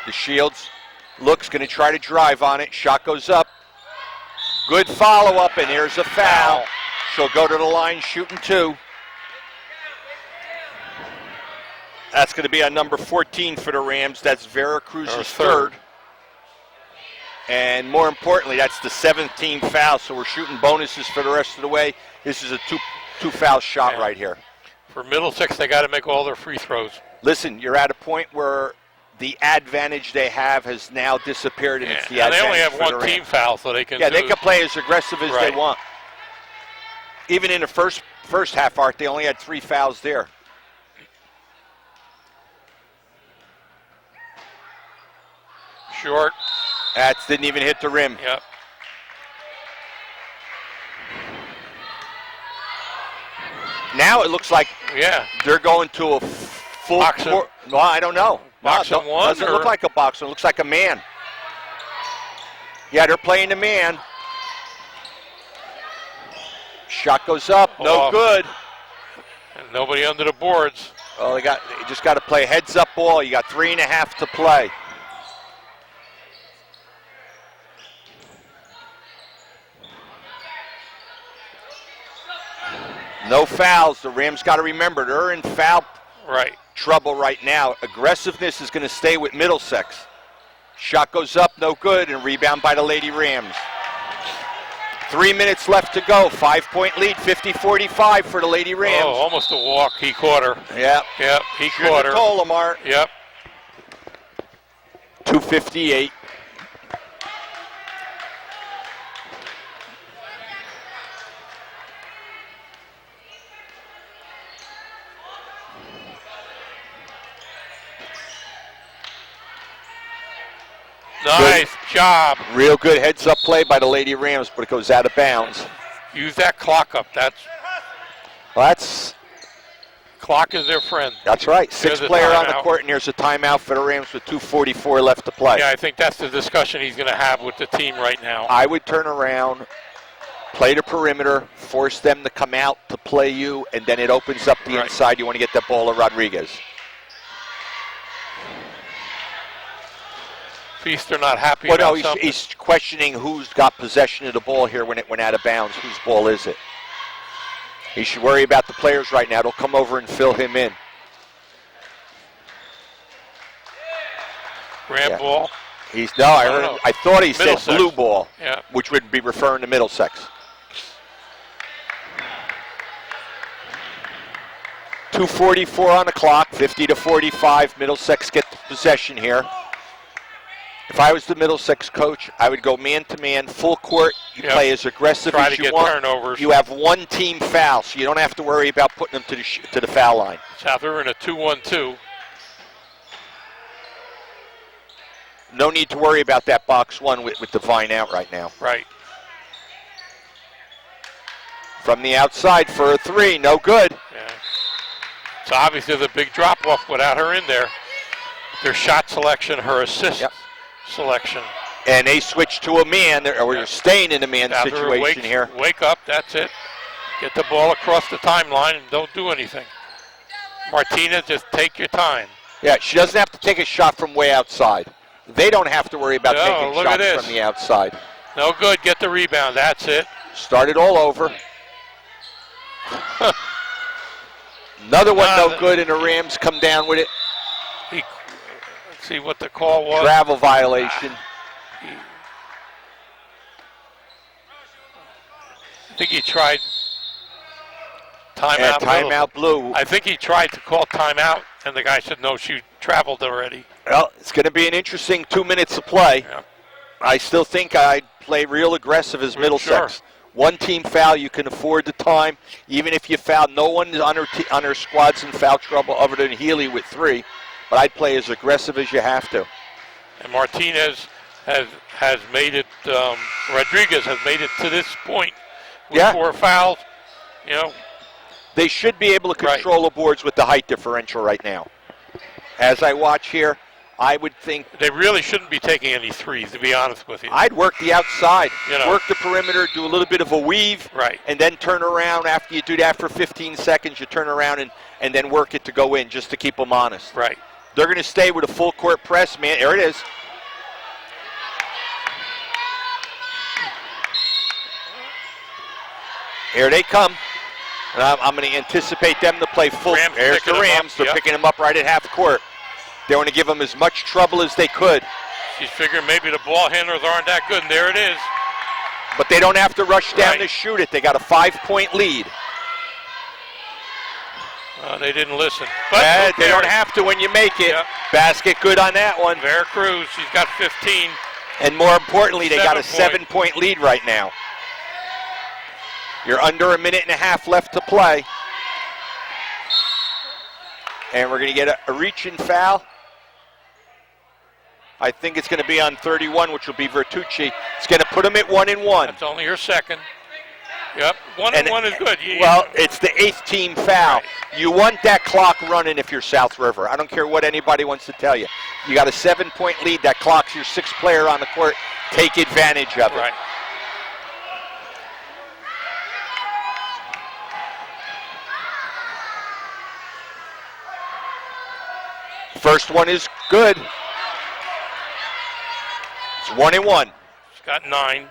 The Shields looks going to try to drive on it. Shot goes up. Good follow-up, and there's a foul. She'll go to the line shooting 2. That's going to be on number 14 for the Rams. That's Vera Cruz's third. And more importantly, that's the 17th foul, so we're shooting bonuses for the rest of the way. This is a two-foul shot right here. For Middlesex, they got to make all their free throws. Listen, you're at a point where the advantage they have has now disappeared, and it's the advantage. They only have for one the team foul, so they can. Yeah, they can play as aggressive as they want. Even in the first half, Art, they only had 3 fouls there. Short. That didn't even hit the rim. Yep. Now it looks like they're going to a full boxing. No, I don't know. Boxing no, one? Doesn't look like a boxer. It looks like a man. Yeah, they're playing a man. Shot goes up. No good. And nobody under the boards. Well, they just got to play heads-up ball. You got 3.5 to play. No fouls. The Rams got to remember they're in foul trouble right now. Aggressiveness is going to stay with Middlesex. Shot goes up, no good, and rebound by the Lady Rams. 3 minutes left to go. 5-point lead, 50-45 for the Lady Rams. Oh, almost a walk. He caught her. Yep. He caught her. Told him, Art. Yep. 2:58. Nice job. Real good heads-up play by the Lady Rams, but it goes out of bounds. Use that clock up. Clock is their friend. That's right. Sixth player on the court, and here's a timeout for the Rams with 2:44 left to play. Yeah, I think that's the discussion he's going to have with the team right now. I would turn around, play the perimeter, force them to come out to play you, and then it opens up the inside. You want to get that ball to Rodriguez. Feaster not happy well, about no, something. He's questioning who's got possession of the ball here when it went out of bounds. Whose ball is it? He should worry about the players right now. They'll come over and fill him in. Ram ball? I thought he said blue ball, which would be referring to Middlesex. 2:44 on the clock, 50-45. Middlesex get the possession here. If I was the Middlesex coach, I would go man-to-man, full court. You play as aggressive as you want. Turnovers. You have one team foul, so you don't have to worry about putting them to the foul line. South, we're in a 2-1-2. No need to worry about that box one with Devine out right now. Right. From the outside for a three, no good. Yeah. So obviously the big drop-off without her in there. Their shot selection, her assist selection. And they switch to a man, or you're staying in a man situation here. Wake up, that's it. Get the ball across the timeline and don't do anything. Martinez, just take your time. Yeah, she doesn't have to take a shot from way outside. They don't have to worry about taking shots from the outside. No good, get the rebound, that's it. Start it all over. Another one no good, and the Rams come down with it. Let's see what the call was. Travel violation. I think he tried timeout. Yeah, timeout blue. I think he tried to call timeout, and the guy said, no, she traveled already. Well, it's going to be an interesting 2 minutes of play. Yeah. I still think I'd play real aggressive as Middlesex. Sure. One team foul, you can afford the time. Even if you foul, no one on her squad's in foul trouble other than Healy with 3. But I'd play as aggressive as you have to. And Martinez has made it, Rodriguez has made it to this point with 4 fouls. You know, they should be able to control the boards with the height differential right now. As I watch here, I would think they really shouldn't be taking any threes, to be honest with you. I'd work the outside, work the perimeter, do a little bit of a weave, and then turn around. After you do that for 15 seconds, you turn around and then work it to go in just to keep them honest. Right. They're going to stay with a full court press, man. There it is. Here they come. And I'm going to anticipate them to play full. There's the Rams. They're picking them up right at half court. They want to give them as much trouble as they could. She's figuring maybe the ball handlers aren't that good, and there it is. But they don't have to rush down to shoot it. They got a 5-point lead. They didn't listen. But they don't have to when you make it. Yep. Basket good on that one. Veracruz, she's got 15. And more importantly, they got a 7-point lead right now. You're under a minute and a half left to play. And we're going to get a reach-in foul. I think it's going to be on 31, which will be Vertucci. It's going to put him at 1-1. That's only her second. Yep, one and one is good. Well, it's the 8th team foul. Right. You want that clock running if you're South River. I don't care what anybody wants to tell you. You got a 7-point lead. That clock's your 6th player on the court. Take advantage of it. Right. First one is good. It's 1 and 1. He's got 9.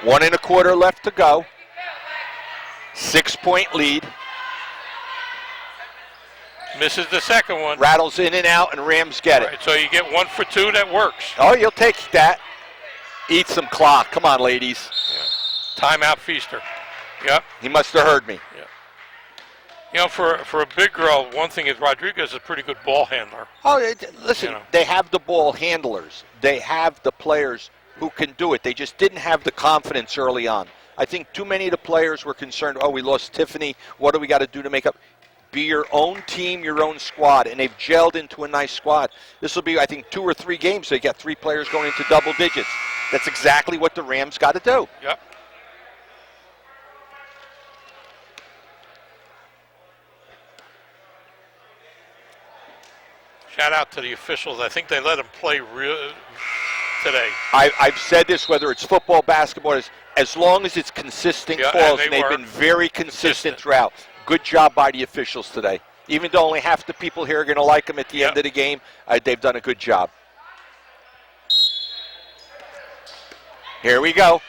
1 1/4 left to go. 6-point lead. Misses the second one. Rattles in and out, and Rams get it. So you get 1 for 2. That works. Oh, you'll take that. Eat some clock. Come on, ladies. Yeah. Timeout feaster. Yep. He must have heard me. Yep. You know, for a big girl, one thing is Rodriguez is a pretty good ball handler. Oh, listen, They have the ball handlers. They have the players who can do it. They just didn't have the confidence early on. I think too many of the players were concerned, oh, we lost Tiffany. What do we got to do to make up? Be your own team, your own squad, and they've gelled into a nice squad. This will be, I think, 2 or 3 games. They got 3 players going into double digits. That's exactly what the Rams got to do. Yep. Shout out to the officials. I think they let them play today. I've said this, whether it's football, basketball, as long as it's consistent calls, and they've been very consistent throughout. Good job by the officials today. Even though only half the people here are going to like them at the end of the game, they've done a good job. Here we go.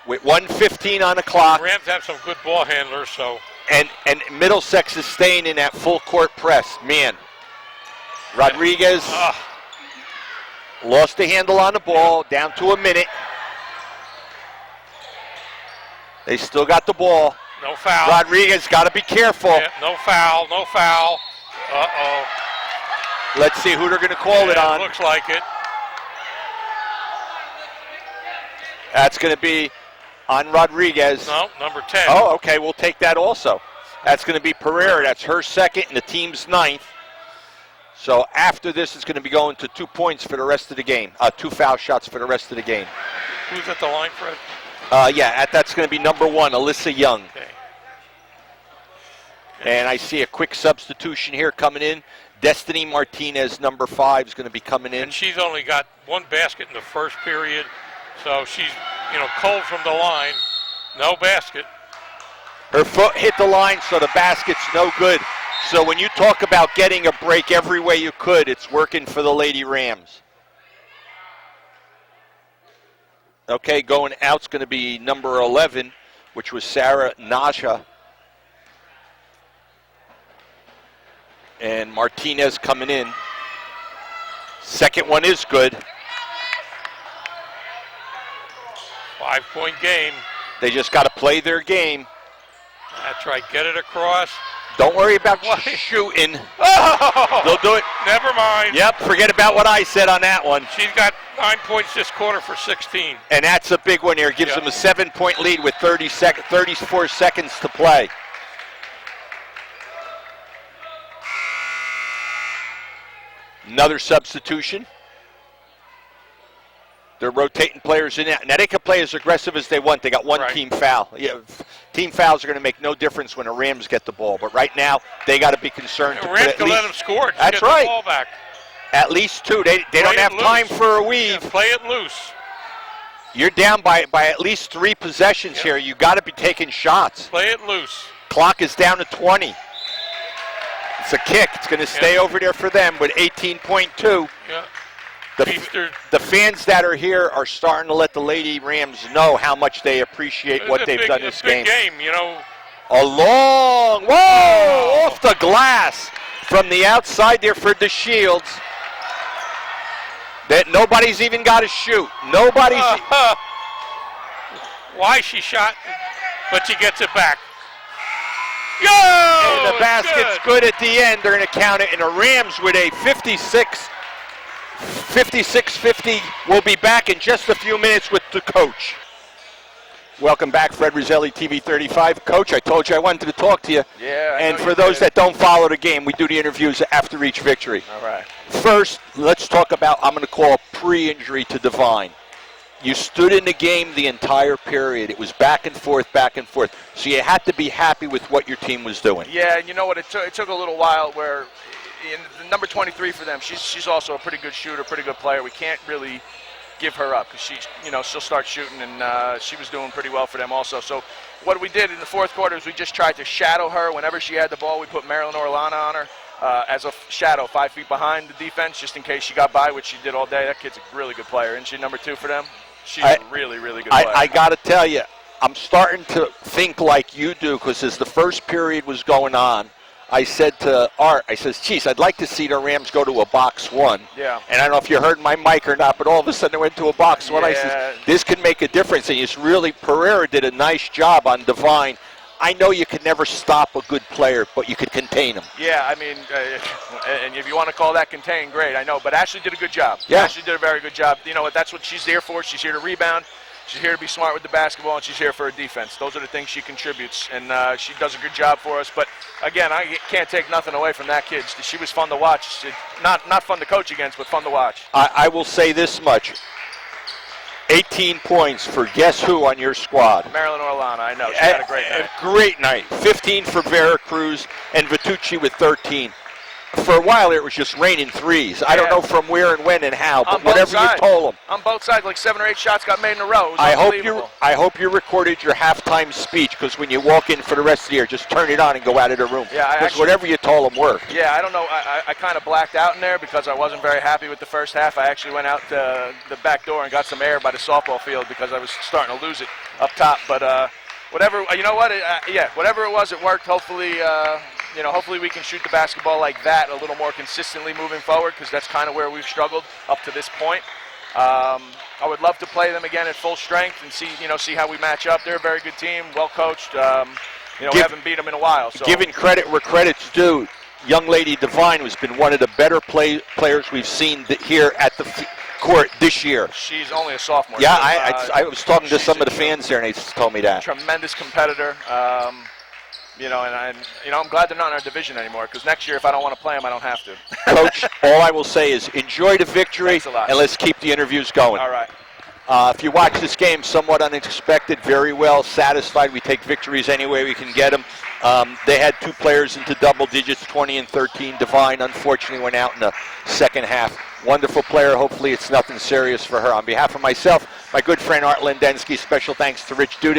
With 1:15 on the clock. Rams have some good ball handlers, so. And Middlesex is staying in that full court press. Man. Rodriguez lost the handle on the ball, down to a minute. They still got the ball. No foul. Rodriguez got to be careful. Yeah, no foul, no foul. Uh-oh. Let's see who they're going to call it on. Looks like it. That's going to be on Rodriguez. No, number 10. Oh, okay, we'll take that also. That's going to be Pereira. That's her second and the team's 9th. So after this, it's going to be going to 2 points for the rest of the game. 2 foul shots for the rest of the game. Who's at the line, Fred? That's going to be number 1, Alyssa Young. Okay. And I see a quick substitution here coming in. Destiny Martinez, number 5, is going to be coming in. And she's only got 1 basket in the first period. So she's, cold from the line. No basket. Her foot hit the line, so the basket's no good. So when you talk about getting a break every way you could, it's working for the Lady Rams. Okay, going out's going to be number 11, which was Sarah Nasha. And Martinez coming in. Second one is good. 5-point game. They just got to play their game. That's right. Get it across. Don't worry about shooting. Oh! They'll do it. Never mind. Yep, forget about what I said on that one. She's got 9 points this quarter for 16. And that's a big one here. Gives them a 7-point lead with 34 seconds to play. Another substitution. They're rotating players in. Now they can play as aggressive as they want. They got 1 team foul. Yeah, team fouls are going to make no difference when the Rams get the ball. But right now, they got to be concerned. The Rams can let them score. That's right. The ball back. At least 2. They don't have time for a weave. Yeah, play it loose. You're down by at least 3 possessions here. You got to be taking shots. Play it loose. Clock is down to 20. It's a kick. It's going to stay over there for them with 18.2. Yeah. The fans that are here are starting to let the Lady Rams know how much they appreciate what they've done this game. A long, off the glass from the outside there for the Shields. That nobody's even got to shoot. Nobody's. Why she shot, but she gets it back. Yo! And the basket's good at the end. They're going to count it. And the Rams with a 56-50 will be back in just a few minutes with the coach. Welcome back, Fred Roselli, TV 35. Coach, I told you I wanted to talk to you. Yeah, I And know for you those did. that don't follow the game, we do the interviews after each victory. All right. First, let's talk about, I'm going to call pre-injury to Divine. You stood in the game the entire period. It was back and forth, back and forth. So you had to be happy with what your team was doing. Yeah, and you know what? It took a little while where in the number 23 for them, she's also a pretty good shooter, pretty good player. We can't really give her up because she'll start shooting, and she was doing pretty well for them also. So what we did in the fourth quarter is we just tried to shadow her. Whenever she had the ball, we put Marilyn Orlana on her as a shadow 5 feet behind the defense just in case she got by, which she did all day. That kid's a really good player. Isn't she number 2 for them? She's a really, really good player. I got to tell you, I'm starting to think like you do because as the first period was going on, I said to Art, I says, geez, I'd like to see the Rams go to a box one. Yeah. And I don't know if you heard my mic or not, but all of a sudden they went to a box one. I said, this could make a difference. And it's really, Pereira did a nice job on Divine. I know you can never stop a good player, but you could contain him. Yeah, I mean, and if you want to call that contain, great, I know. But Ashley did a good job. Yeah. Ashley did a very good job. You know what? That's what she's there for. She's here to rebound. She's here to be smart with the basketball, and she's here for her defense. Those are the things she contributes, and she does a good job for us. But, again, I can't take nothing away from that kid. She was fun to watch. Not fun to coach against, but fun to watch. I will say this much. 18 points for guess who on your squad? Marilyn Orlana, I know. She had a great night. A great night. 15 for Vera Cruz and Vitucci with 13. For a while, it was just raining threes. I don't know from where and when and how, but whatever you told them. On both sides, like 7 or 8 shots got made in a row. It was I hope you recorded your halftime speech because when you walk in for the rest of the year, just turn it on and go out of the room. Yeah, because whatever you told them worked. Yeah, I don't know. I kind of blacked out in there because I wasn't very happy with the first half. I actually went out the back door and got some air by the softball field because I was starting to lose it up top. But whatever, you know what? Whatever it was, it worked. Hopefully. Hopefully we can shoot the basketball like that a little more consistently moving forward because that's kind of where we've struggled up to this point. I would love to play them again at full strength and see how we match up. They're a very good team, well coached. We haven't beat them in a while. So. Giving credit where credit's due, young lady Divine has been one of the better players we've seen here at the court this year. She's only a sophomore. Yeah, I was talking to some of the fans there, and they told me that. Tremendous competitor. I'm glad they're not in our division anymore because next year, if I don't want to play them, I don't have to. Coach, all I will say is enjoy the victory, and let's keep the interviews going. All right. If you watch this game, somewhat unexpected, very well satisfied. We take victories any way we can get them. They had 2 players into double digits, 20 and 13. Divine, unfortunately, went out in the second half. Wonderful player. Hopefully it's nothing serious for her. On behalf of myself, my good friend Art Lindensky, special thanks to Rich Dudas.